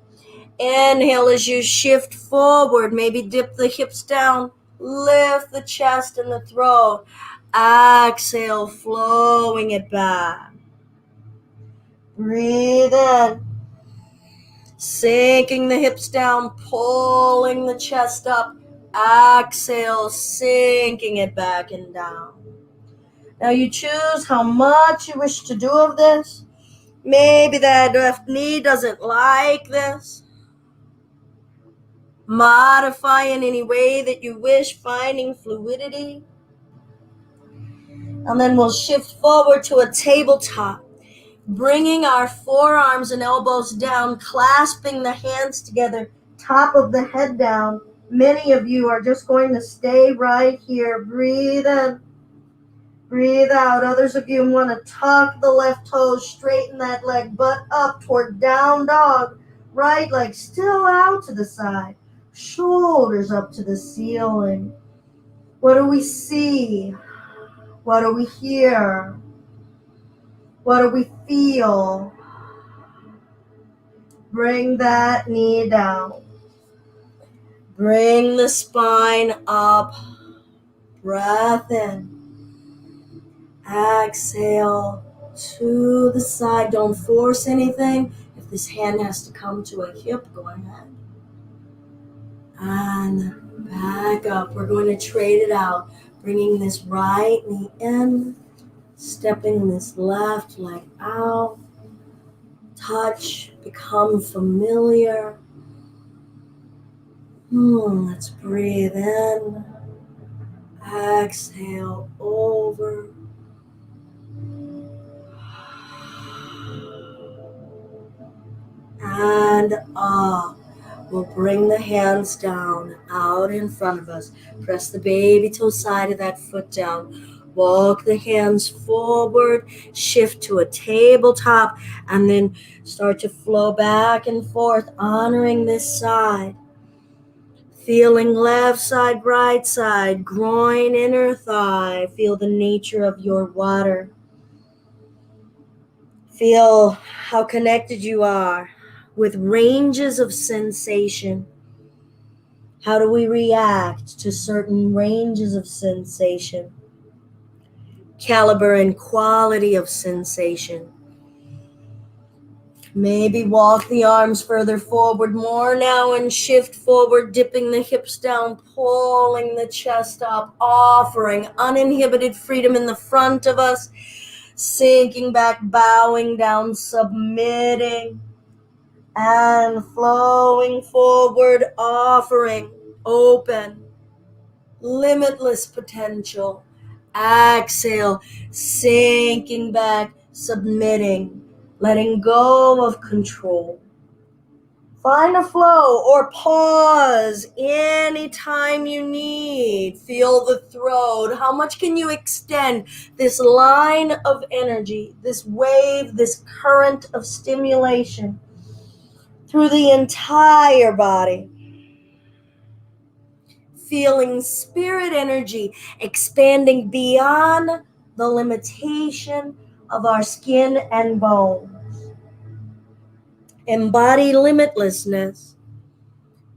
Inhale as you shift forward. Maybe dip the hips down. Lift the chest and the throat. Exhale, flowing it back. Breathe in. Sinking the hips down, pulling the chest up. Exhale, sinking it back and down. Now you choose how much you wish to do of this. Maybe that left knee doesn't like this. Modify in any way that you wish, finding fluidity. And then we'll shift forward to a tabletop, bringing our forearms and elbows down, clasping the hands together, top of the head down. Many of you are just going to stay right here. Breathe in, breathe out. Others of you want to tuck the left toes, straighten that leg, butt up toward down dog. Right leg still out to the side. Shoulders up to the ceiling. What do we see? What do we hear? What do we feel? Bring that knee down. Bring the spine up. Breath in. Exhale to the side. Don't force anything. If this hand has to come to a hip, go ahead. And back up. We're going to trade it out. Bringing this right knee in. Stepping this left leg out. Touch. Become familiar. Let's breathe in. Exhale over. And up. We'll bring the hands down, out in front of us. Press the baby toe side of that foot down. Walk the hands forward. Shift to a tabletop. And then start to flow back and forth, honoring this side. Feeling left side, right side, groin, inner thigh. Feel the nature of your water. Feel how connected you are with ranges of sensation. How do we react to certain ranges of sensation? Caliber and quality of sensation. Maybe walk the arms further forward more now and shift forward, dipping the hips down, pulling the chest up, offering uninhibited freedom in the front of us, sinking back, bowing down, submitting, and flowing forward, offering open, limitless potential. Exhale, sinking back, submitting. Letting go of control. Find a flow or pause anytime you need. Feel the throat. How much can you extend this line of energy, this wave, this current of stimulation through the entire body? Feeling spirit energy expanding beyond the limitation of our skin and bones. Embody limitlessness,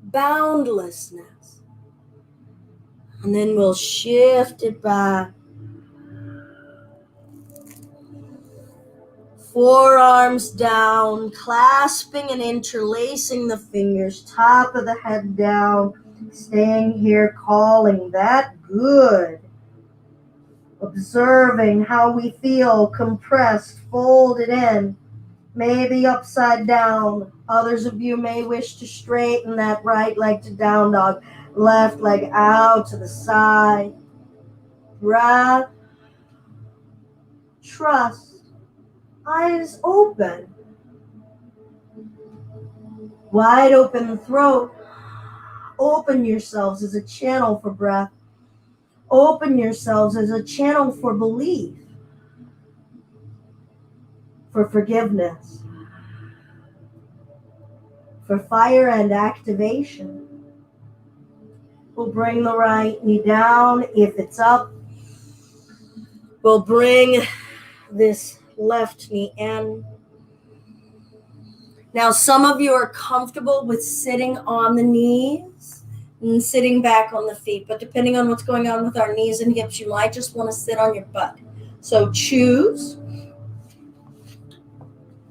boundlessness. And then we'll shift it back. Forearms down, clasping and interlacing the fingers, top of the head down, staying here, calling that good. Observing how we feel compressed, folded in, maybe upside down. Others of you may wish to straighten that right leg to down dog, left leg out to the side. Breath, trust, eyes open. Wide open throat. Open yourselves as a channel for breath. Open yourselves as a channel for belief, for forgiveness, for fire and activation. We'll bring the right knee down. If it's up, we'll bring this left knee in. Now, some of you are comfortable with sitting on the knees and sitting back on the feet, but depending on what's going on with our knees and hips, you might just want to sit on your butt. So choose.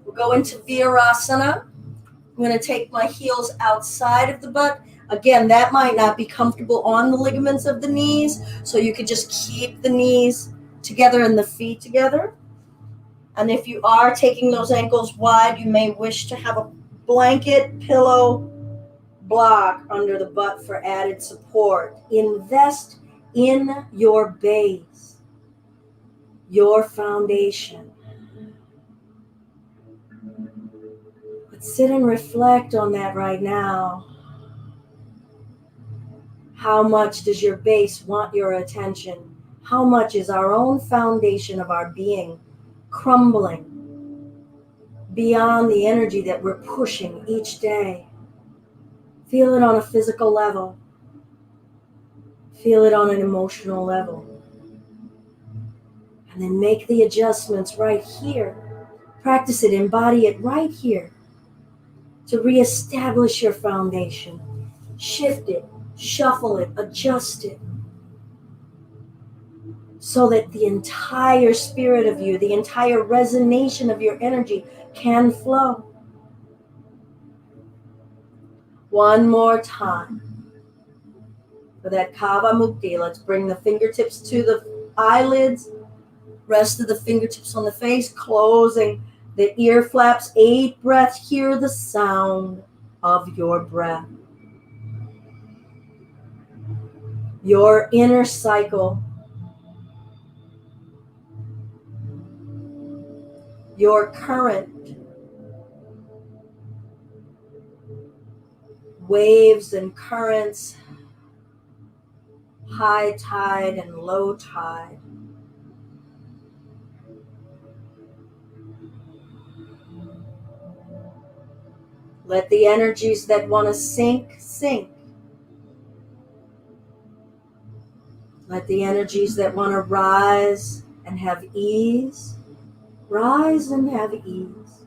We'll go into Virasana. I'm going to take my heels outside of the butt. Again, that might not be comfortable on the ligaments of the knees, so you could just keep the knees together and the feet together. And if you are taking those ankles wide, you may wish to have a blanket, pillow, block under the butt for added support. Invest in your base, your foundation. But sit and reflect on that right now. How much does your base want your attention? How much is our own foundation of our being crumbling beyond the energy that we're pushing each day? Feel it on a physical level. Feel it on an emotional level. And then make the adjustments right here. Practice it, embody it right here to reestablish your foundation. Shift it, shuffle it, adjust it, so that the entire spirit of you, the entire resonation of your energy can flow. One more time. For that Kava Mukti, let's bring the fingertips to the eyelids, rest of the fingertips on the face, closing the ear flaps. 8 breaths, hear the sound of your breath. Your inner cycle, your current, waves and currents, high tide and low tide. Let the energies that want to sink, sink. Let the energies that want to rise and have ease, rise and have ease.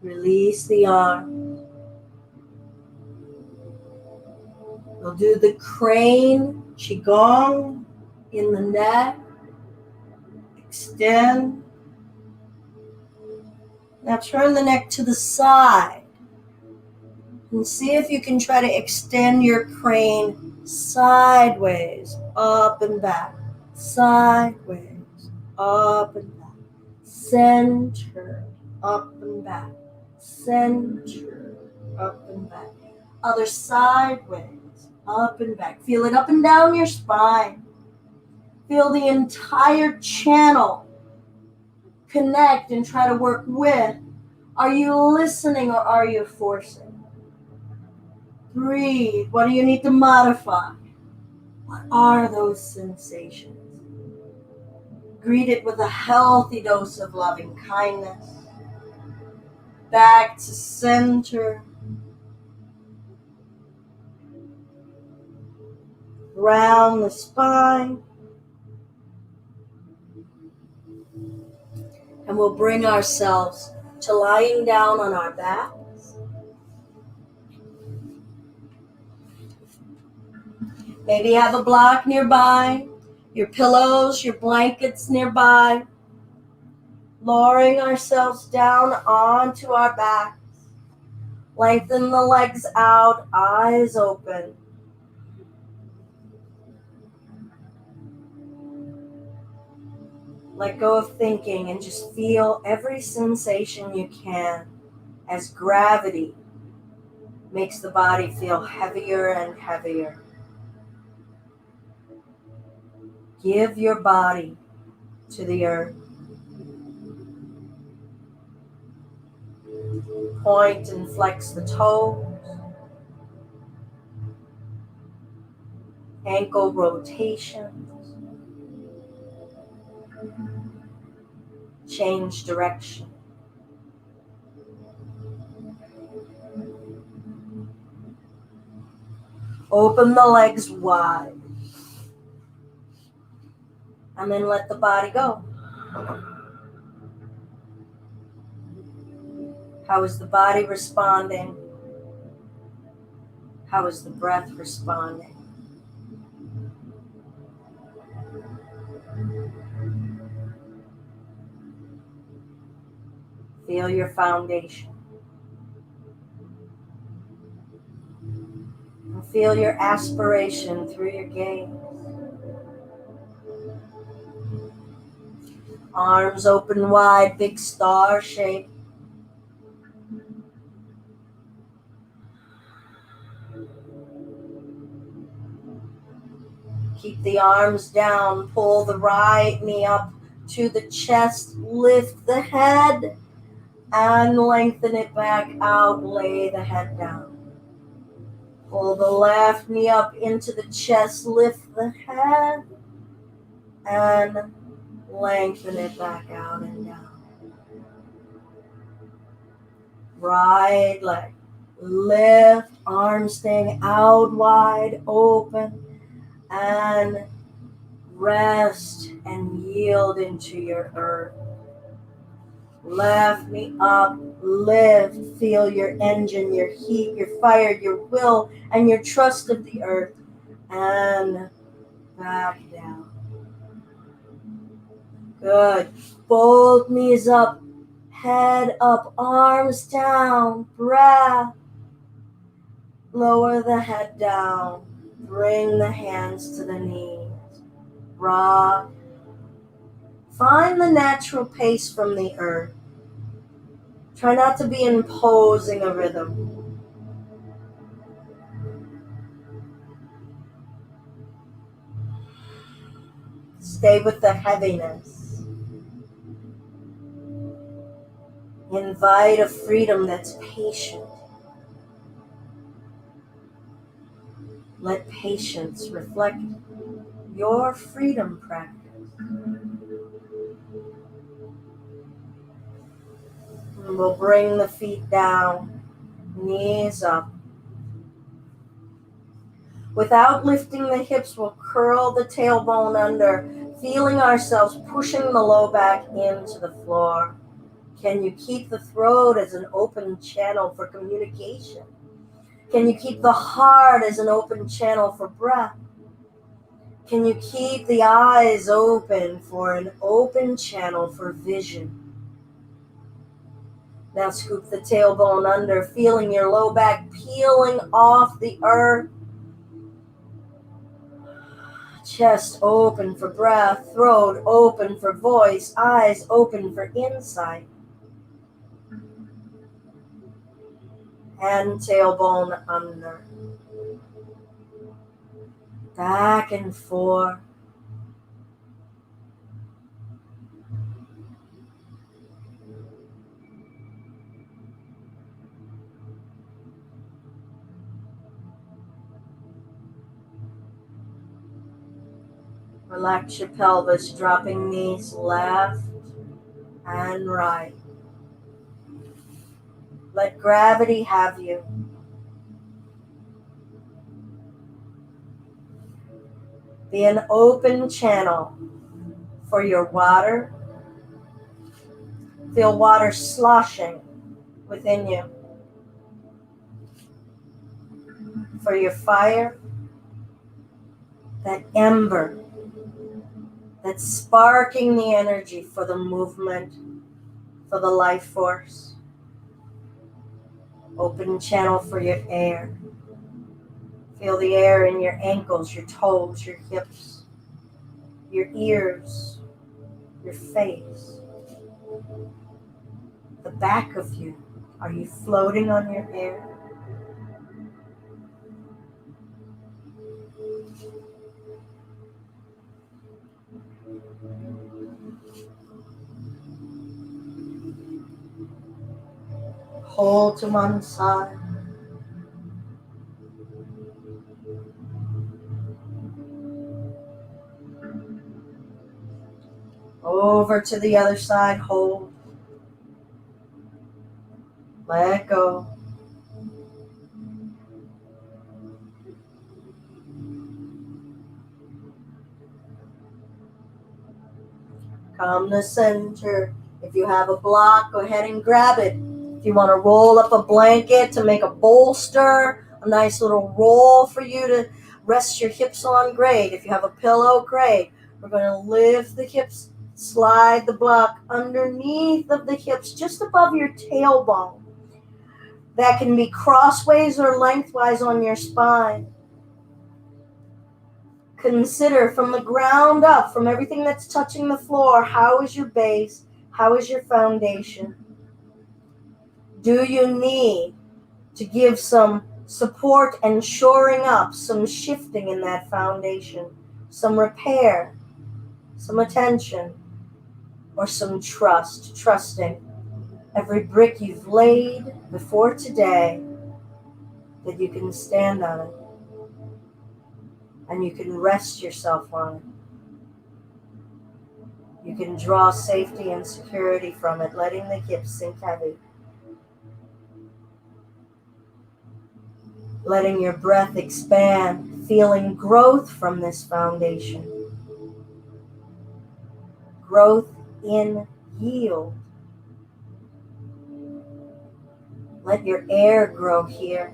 Release the arms. We'll do the crane, qigong in the neck. Extend. Now turn the neck to the side. And see if you can try to extend your crane sideways, up and back. Sideways, up and back. Center, up and back. Center, up and back. Other sideways, up and back. Feel it up and down your spine. Feel the entire channel connect and try to work with. Are you listening or are you forcing? Breathe. What do you need to modify? What are those sensations? Greet it with a healthy dose of loving kindness. Back to center. Round the spine. And we'll bring ourselves to lying down on our backs. Maybe have a block nearby, your pillows, your blankets nearby. Lowering ourselves down onto our backs. Lengthen the legs out, eyes open. Let go of thinking and just feel every sensation you can as gravity makes the body feel heavier and heavier. Give your body to the earth. Point and flex the toes. Ankle rotations. Change direction. Open the legs wide. And then let the body go. How is the body responding? How is the breath responding? Feel your foundation. And feel your aspiration through your gaze. Arms open wide, big star shape. Keep the arms down. Pull the right knee up to the chest. Lift the head and lengthen it back out. Lay the head down. Pull the left knee up into the chest. Lift the head and lengthen it back out and down. Right leg. Lift, arms staying out wide open. And rest and yield into your earth. Left knee up, lift, feel your engine, your heat, your fire, your will, and your trust of the earth. And back down. Good. Both knees up, head up, arms down, breath. Lower the head down. Bring the hands to the knees. Rock. Find the natural pace from the earth. Try not to be imposing a rhythm. Stay with the heaviness. Invite a freedom that's patient. Let patience reflect your freedom practice. And we'll bring the feet down, knees up. Without lifting the hips, we'll curl the tailbone under, feeling ourselves pushing the low back into the floor. Can you keep the throat as an open channel for communication? Can you keep the heart as an open channel for breath? Can you keep the eyes open for an open channel for vision? Now scoop the tailbone under, feeling your low back peeling off the earth. Chest open for breath, throat open for voice, eyes open for insight. And tailbone under. Back and forth. Relax your pelvis, dropping knees left and right. Let gravity have you. Be an open channel for your water. Feel water sloshing within you. For your fire, that ember that's sparking the energy for the movement, for the life force. Open channel for your air. Feel the air in your ankles, your toes, your hips, your ears, your face, the back of you. Are you floating on your air? Pull to one side. Over to the other side, hold. Let go. Come to center. If you have a block, go ahead and grab it. If you want to roll up a blanket to make a bolster, a nice little roll for you to rest your hips on, great. If you have a pillow, great. We're going to lift the hips, slide the block underneath of the hips, just above your tailbone. That can be crossways or lengthwise on your spine. Consider from the ground up, from everything that's touching the floor, how is your base? How is your foundation? Do you need to give some support and shoring up, some shifting in that foundation, some repair, some attention, or some trust, trusting every brick you've laid before today that you can stand on it and you can rest yourself on it. You can draw safety and security from it, letting the hips sink heavy. Letting your breath expand, feeling growth from this foundation. Growth in yield. Let your air grow here.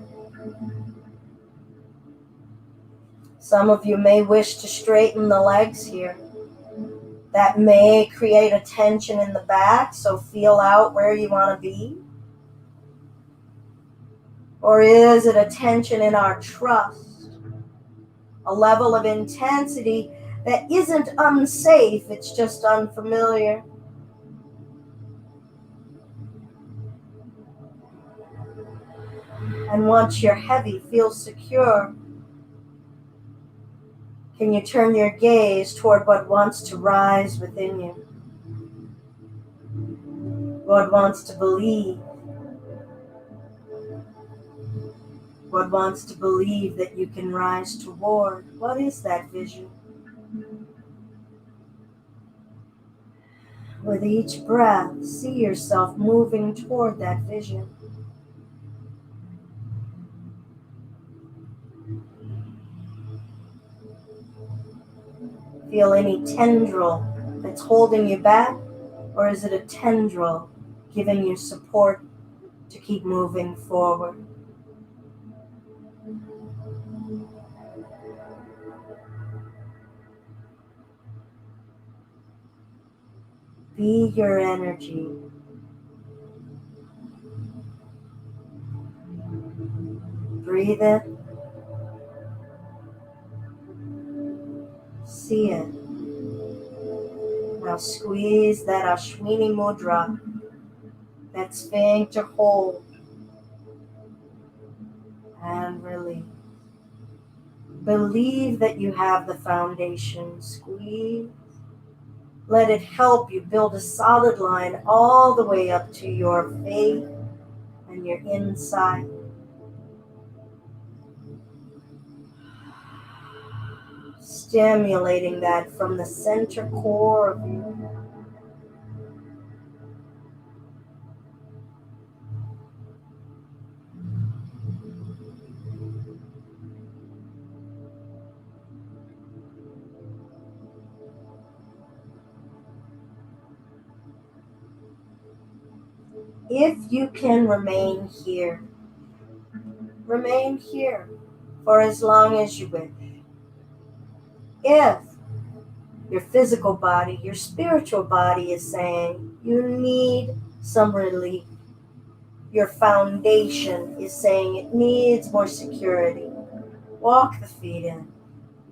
Some of you may wish to straighten the legs here. That may create a tension in the back, so feel out where you want to be. Or is it a tension in our trust? A level of intensity that isn't unsafe, it's just unfamiliar. And once you're heavy, feel secure. Can you turn your gaze toward what wants to rise within you? What wants to believe? What wants to believe that you can rise toward? What is that vision? With each breath, see yourself moving toward that vision. Feel any tendril that's holding you back, or is it a tendril giving you support to keep moving forward? Be your energy. Breathe it. See it. Now squeeze that Ashwini Mudra, that sphincter hold, and release. Believe that you have the foundation. Squeeze. Let it help you build a solid line all the way up to your faith and your inside. Stimulating that from the center core of you. If you can remain here for as long as you wish. If your physical body, your spiritual body is saying you need some relief, your foundation is saying it needs more security, walk the feet in,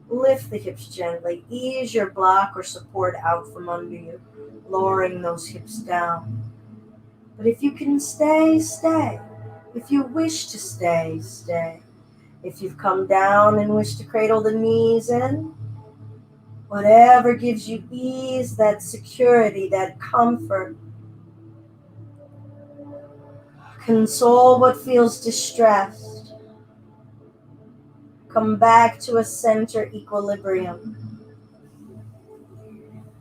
lift the hips gently, ease your block or support out from under you, lowering those hips down. But if you can stay, stay. If you wish to stay, stay. If you've come down and wish to cradle the knees in, whatever gives you ease, that security, that comfort, Console what feels distressed. Come back to a center equilibrium.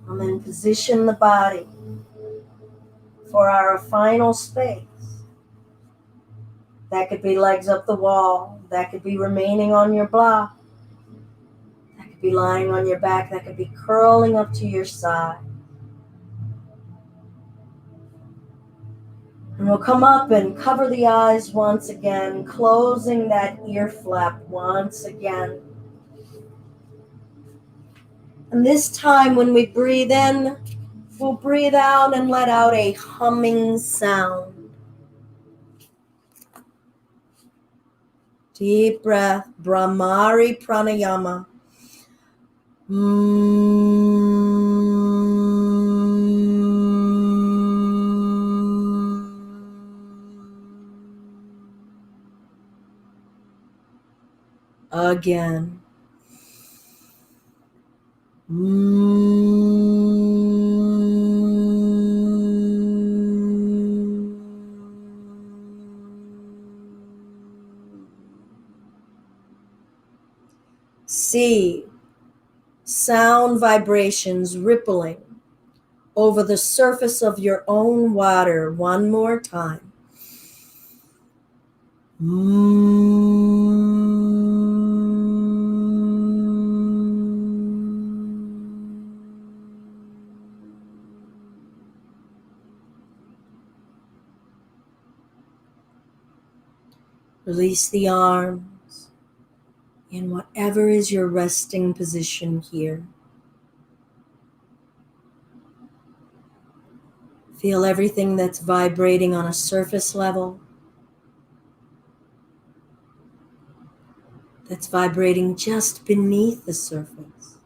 And then position the body for our final space. That could be legs up the wall. That could be remaining on your block. That could be lying on your back. That could be curling up to your side. And we'll come up and cover the eyes once again, closing that ear flap once again. And this time when we breathe in, we'll breathe out and let out a humming sound. Deep breath, Brahmari Pranayama. Again. See sound vibrations rippling over the surface of your own water one more time. Release the arms in whatever is your resting position here. Feel everything that's vibrating on a surface level, that's vibrating just beneath the surface.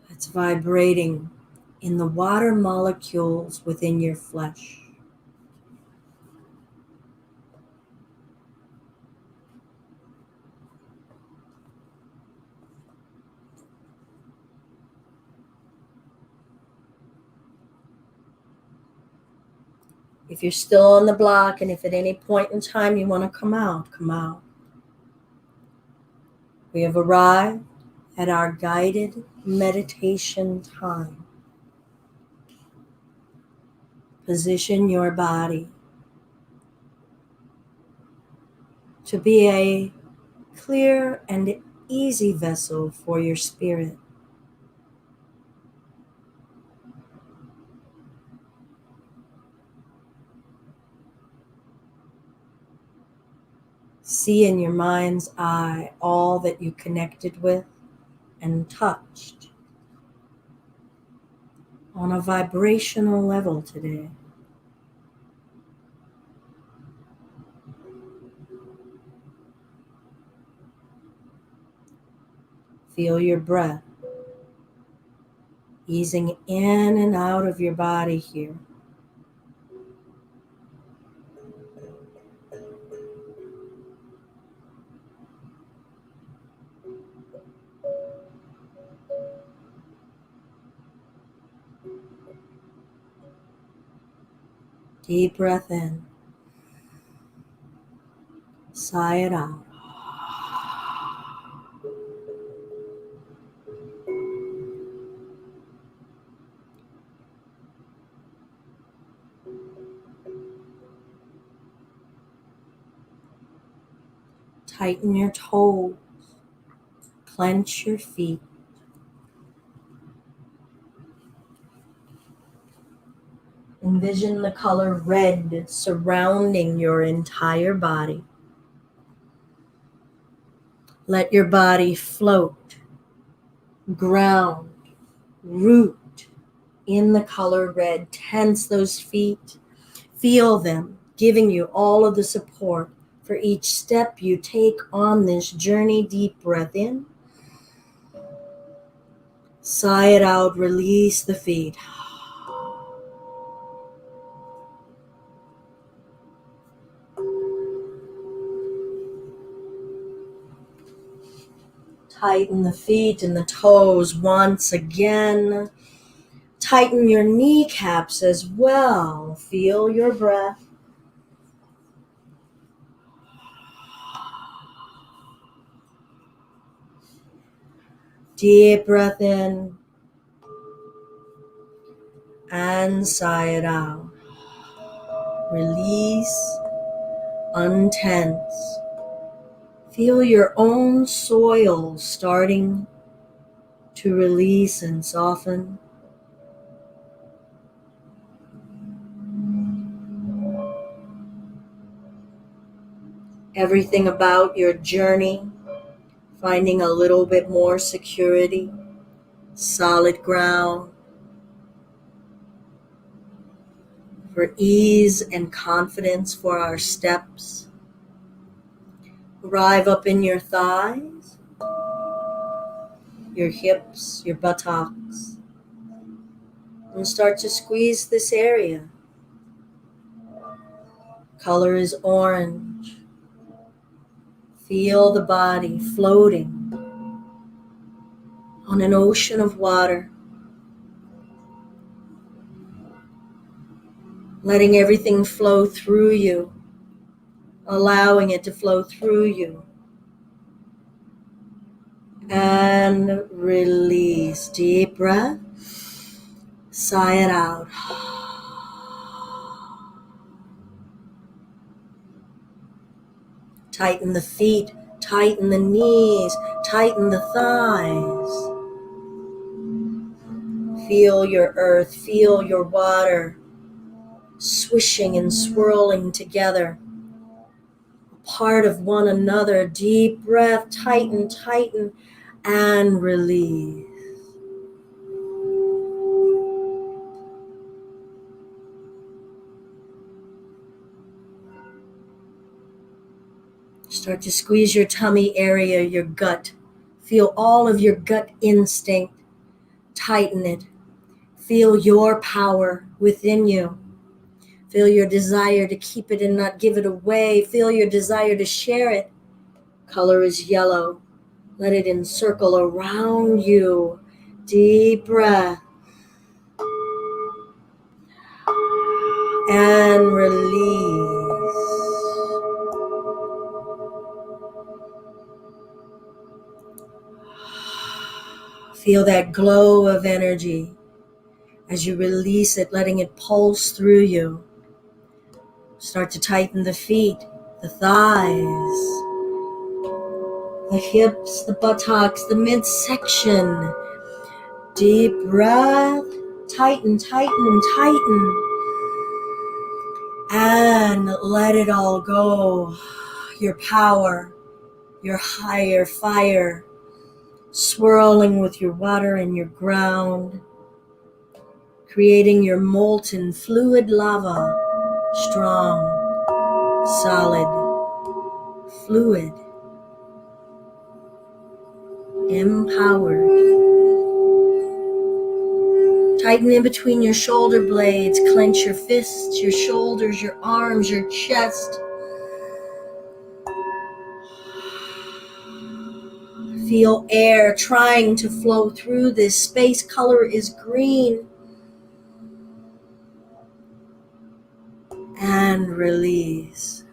That's vibrating in the water molecules within your flesh. If you're still on the block and if at any point in time you want to come out, come out. We have arrived at our guided meditation time. Position your body to be a clear and easy vessel for your spirit. See in your mind's eye all that you connected with and touched on a vibrational level today. Feel your breath easing in and out of your body here. Deep breath in. Sigh it out. Tighten your toes. Clench your feet. Envision the color red surrounding your entire body. Let your body float, ground, root in the color red. Tense those feet. Feel them giving you all of the support for each step you take on this journey. Deep breath in. Sigh it out. Release the feet. Tighten the feet and the toes once again. Tighten your kneecaps as well. Feel your breath. Deep breath in and sigh it out. Release, untense. Feel your own soil starting to release and soften. Everything about your journey, finding a little bit more security, solid ground, for ease and confidence for our steps. Arrive up in your thighs, your hips, your buttocks, and start to squeeze this area. Color is orange. Feel the body floating on an ocean of water, letting everything flow through you, allowing it to flow through you. And release. Deep breath. Sigh it out. Tighten the feet, tighten the knees, tighten the thighs. Feel your earth, feel your water swishing and swirling together, part of one another. Deep breath, tighten, tighten, and release. Start to squeeze your tummy area, your gut. Feel all of your gut instinct. Tighten it. Feel your power within you. Feel your desire to keep it and not give it away. Feel your desire to share it. Color is yellow. Let it encircle around you. Deep breath. And release. Feel that glow of energy as you release it, letting it pulse through you. Start to tighten the feet, the thighs, the hips, the buttocks, the midsection. Deep breath. Tighten, tighten, tighten. And let it all go. Your power, your higher fire, swirling with your water and your ground, creating your molten fluid lava, strong, solid, fluid, empowered. Tighten in between your shoulder blades, clench your fists, your shoulders, your arms, your chest. Feel air trying to flow through this space. Color is green. And release.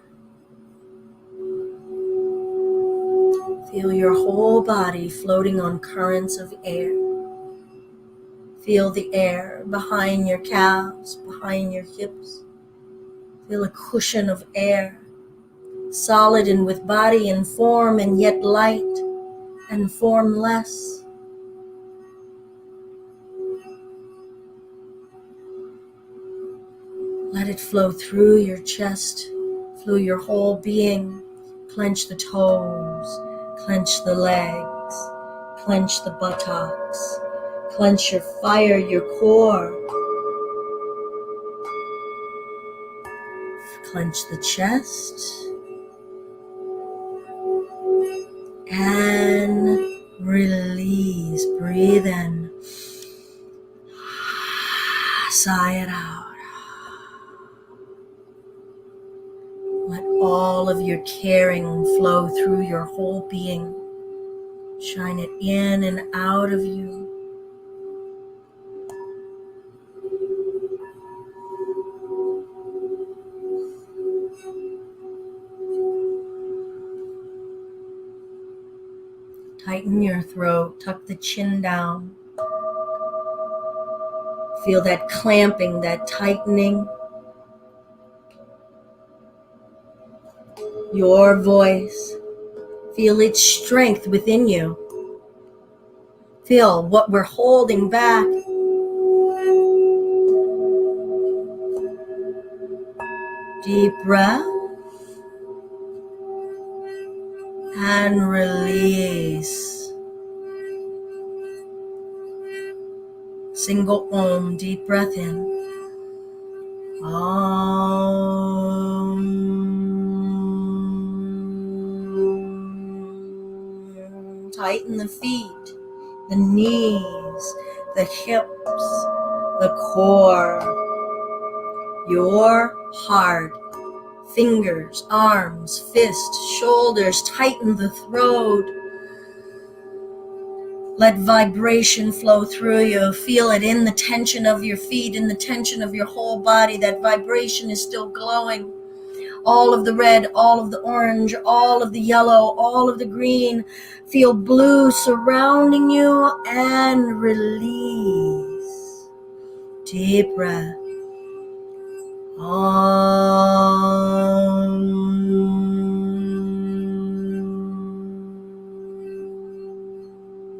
Feel your whole body floating on currents of air. Feel the air behind your calves, behind your hips. Feel a cushion of air, solid and with body and form, and yet light and formless. Let it flow through your chest, through your whole being. Clench the toes, clench the legs, clench the buttocks, clench your fire, your core. Clench the chest. And release. Breathe in. Sigh it out. Let all of your caring flow through your whole being. Shine it in and out of you. Tighten your throat, tuck the chin down. Feel that clamping, that tightening. Your voice, feel its strength within you. Feel what we're holding back. Deep breath. And release. Single Om, deep breath in. Om. Tighten the feet, the knees, the hips, the core, your heart, fingers, arms, fists, shoulders. Tighten the throat. Let vibration flow through you. Feel it in the tension of your feet, in the tension of your whole body. That vibration is still glowing. All of the red, all of the orange, all of the yellow, all of the green. Feel blue surrounding you and release. Deep breath.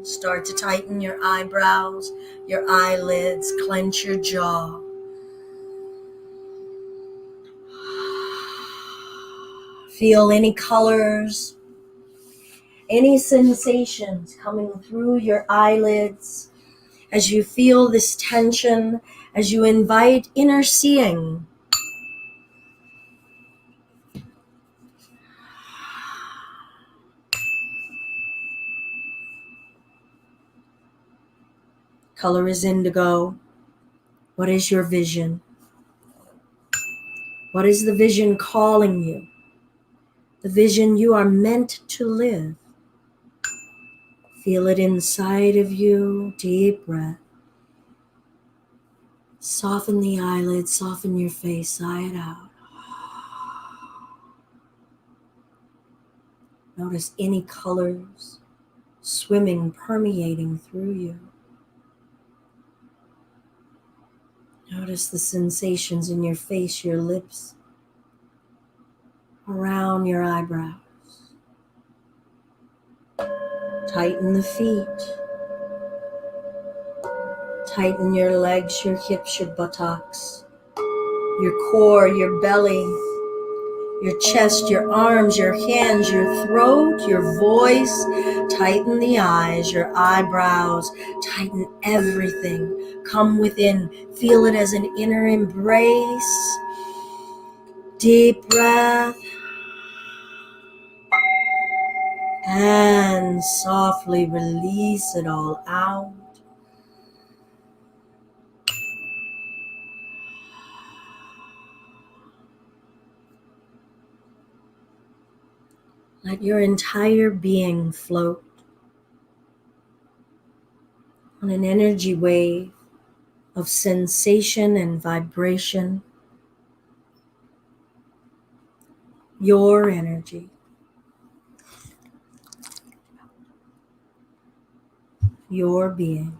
Start to tighten your eyebrows, your eyelids, clench your jaw. Feel any colors, any sensations coming through your eyelids as you feel this tension, as you invite inner seeing. Color is indigo. What is your vision? What is the vision calling you? The vision you are meant to live. Feel it inside of you. Deep breath. Soften the eyelids, soften your face, sigh it out. Notice any colors swimming, permeating through you. Notice the sensations in your face, your lips, around your eyebrows. Tighten the feet. Tighten your legs, your hips, your buttocks, your core, your belly, your chest, your arms, your hands, your throat, your voice. Tighten the eyes, your eyebrows. Tighten everything. Come within. Feel it as an inner embrace. Deep breath. And softly release it all out. Let your entire being float on an energy wave of sensation and vibration. Your energy. Your being.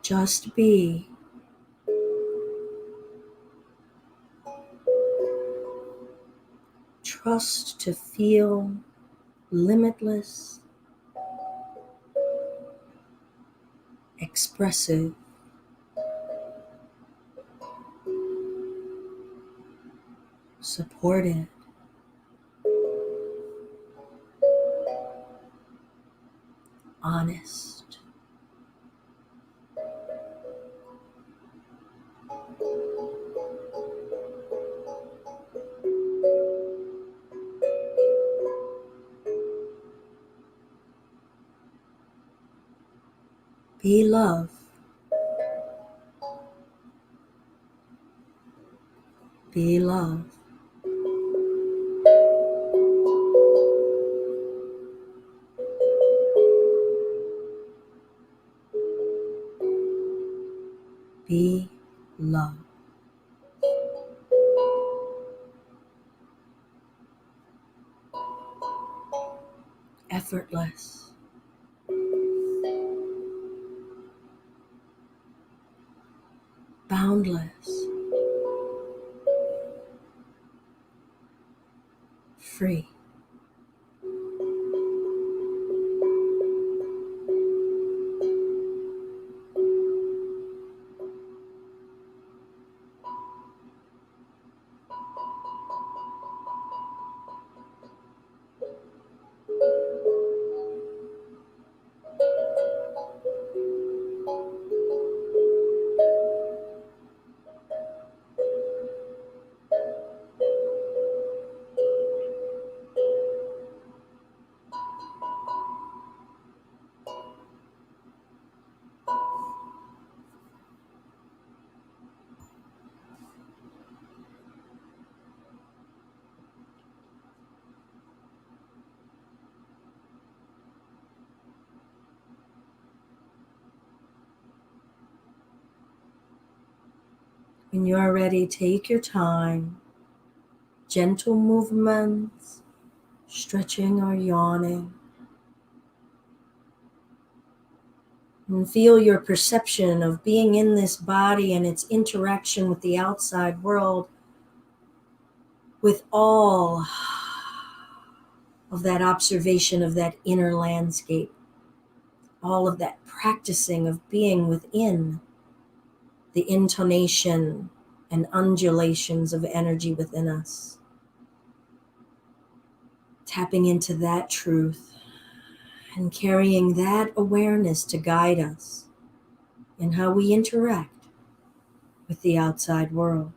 Just be. Trust to feel limitless, expressive, supported, honest. Be love. Be love. Be love. Effortless. Boundless. Free. When you're ready, take your time. Gentle movements, stretching or yawning. And feel your perception of being in this body and its interaction with the outside world, with all of that observation of that inner landscape, all of that practicing of being within the intonation and undulations of energy within us. Tapping into that truth and carrying that awareness to guide us in how we interact with the outside world.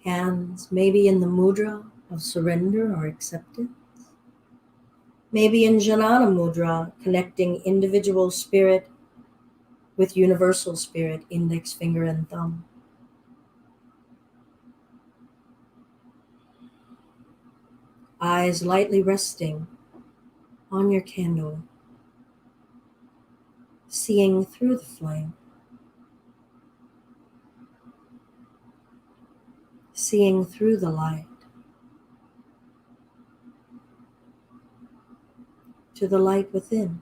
Hands maybe in the mudra of surrender or acceptance. Maybe in Jnana Mudra, connecting individual spirit with universal spirit, index finger and thumb. Eyes lightly resting on your candle, seeing through the flame, seeing through the light, to the light within.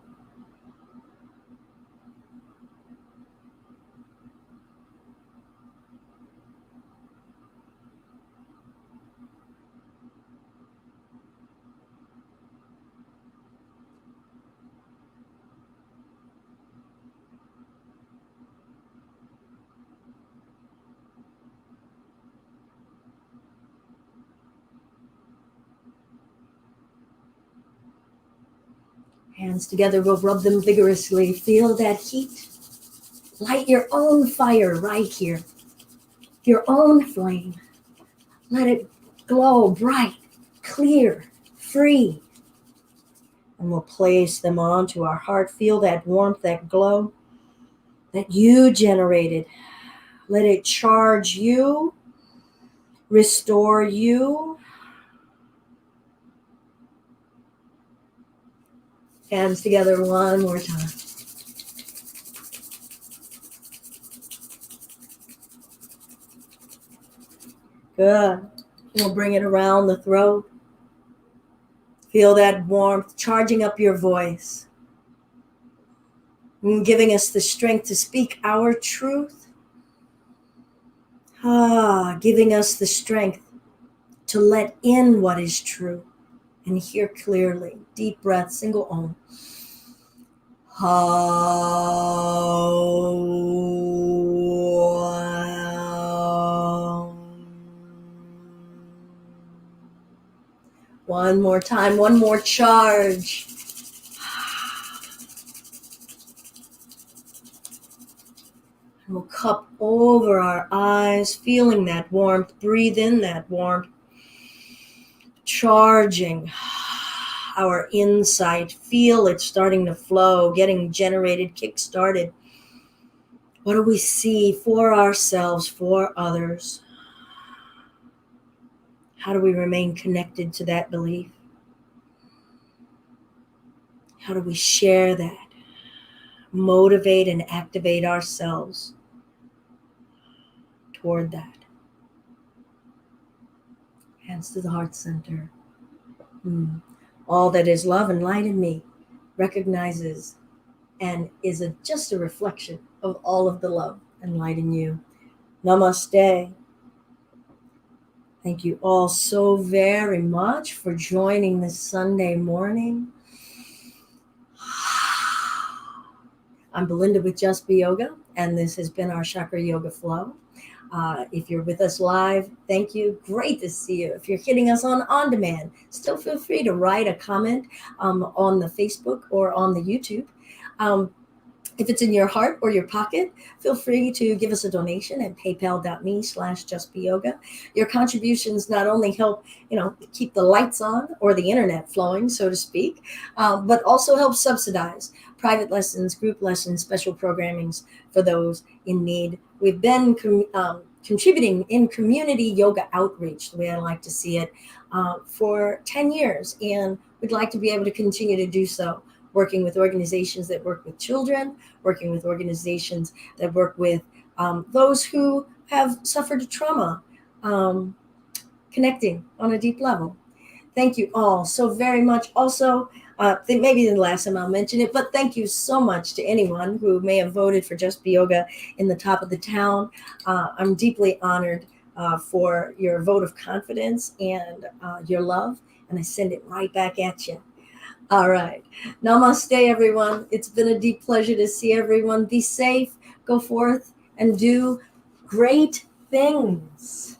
Hands together, we'll rub them vigorously. Feel that heat. Light your own fire right here. Your own flame. Let it glow bright, clear, free. And we'll place them onto our heart. Feel that warmth, that glow that you generated. Let it charge you, restore you. Hands together one more time. Good. We'll bring it around the throat. Feel that warmth charging up your voice and giving us the strength to speak our truth. Giving us the strength to let in what is true and hear clearly. Deep breath, single Om. One more time, one more charge. And we'll cup over our eyes, feeling that warmth. Breathe in that warmth. Charging our insight. Feel it starting to flow, getting generated, kick-started. What do we see for ourselves, for others? How do we remain connected to that belief? How do we share that? Motivate and activate ourselves toward that. Hands to the heart center. All that is love and light in me recognizes and is just a reflection of all of the love and light in you. Namaste. Thank you all so very much for joining this Sunday morning. I'm Belinda with Just Be Yoga, and this has been our Chakra Yoga Flow. If you're with us live, thank you. Great to see you. If you're hitting us on demand, still feel free to write a comment on the Facebook or on the YouTube. If it's in your heart or your pocket, feel free to give us a donation at paypal.me/justbeyoga. Your contributions not only help, keep the lights on or the internet flowing, so to speak, but also help subsidize private lessons, group lessons, special programmings for those in need. We've been contributing in community yoga outreach, the way I like to see it, for 10 years, and we'd like to be able to continue to do so, working with organizations that work with children, working with organizations that work with those who have suffered trauma, connecting on a deep level. Thank you all so very much. Also, maybe the last time I'll mention it, but thank you so much to anyone who may have voted for Just Be Yoga in the top of the town. I'm deeply honored for your vote of confidence and your love, and I send it right back at you. All right. Namaste, everyone. It's been a deep pleasure to see everyone. Be safe, go forth, and do great things.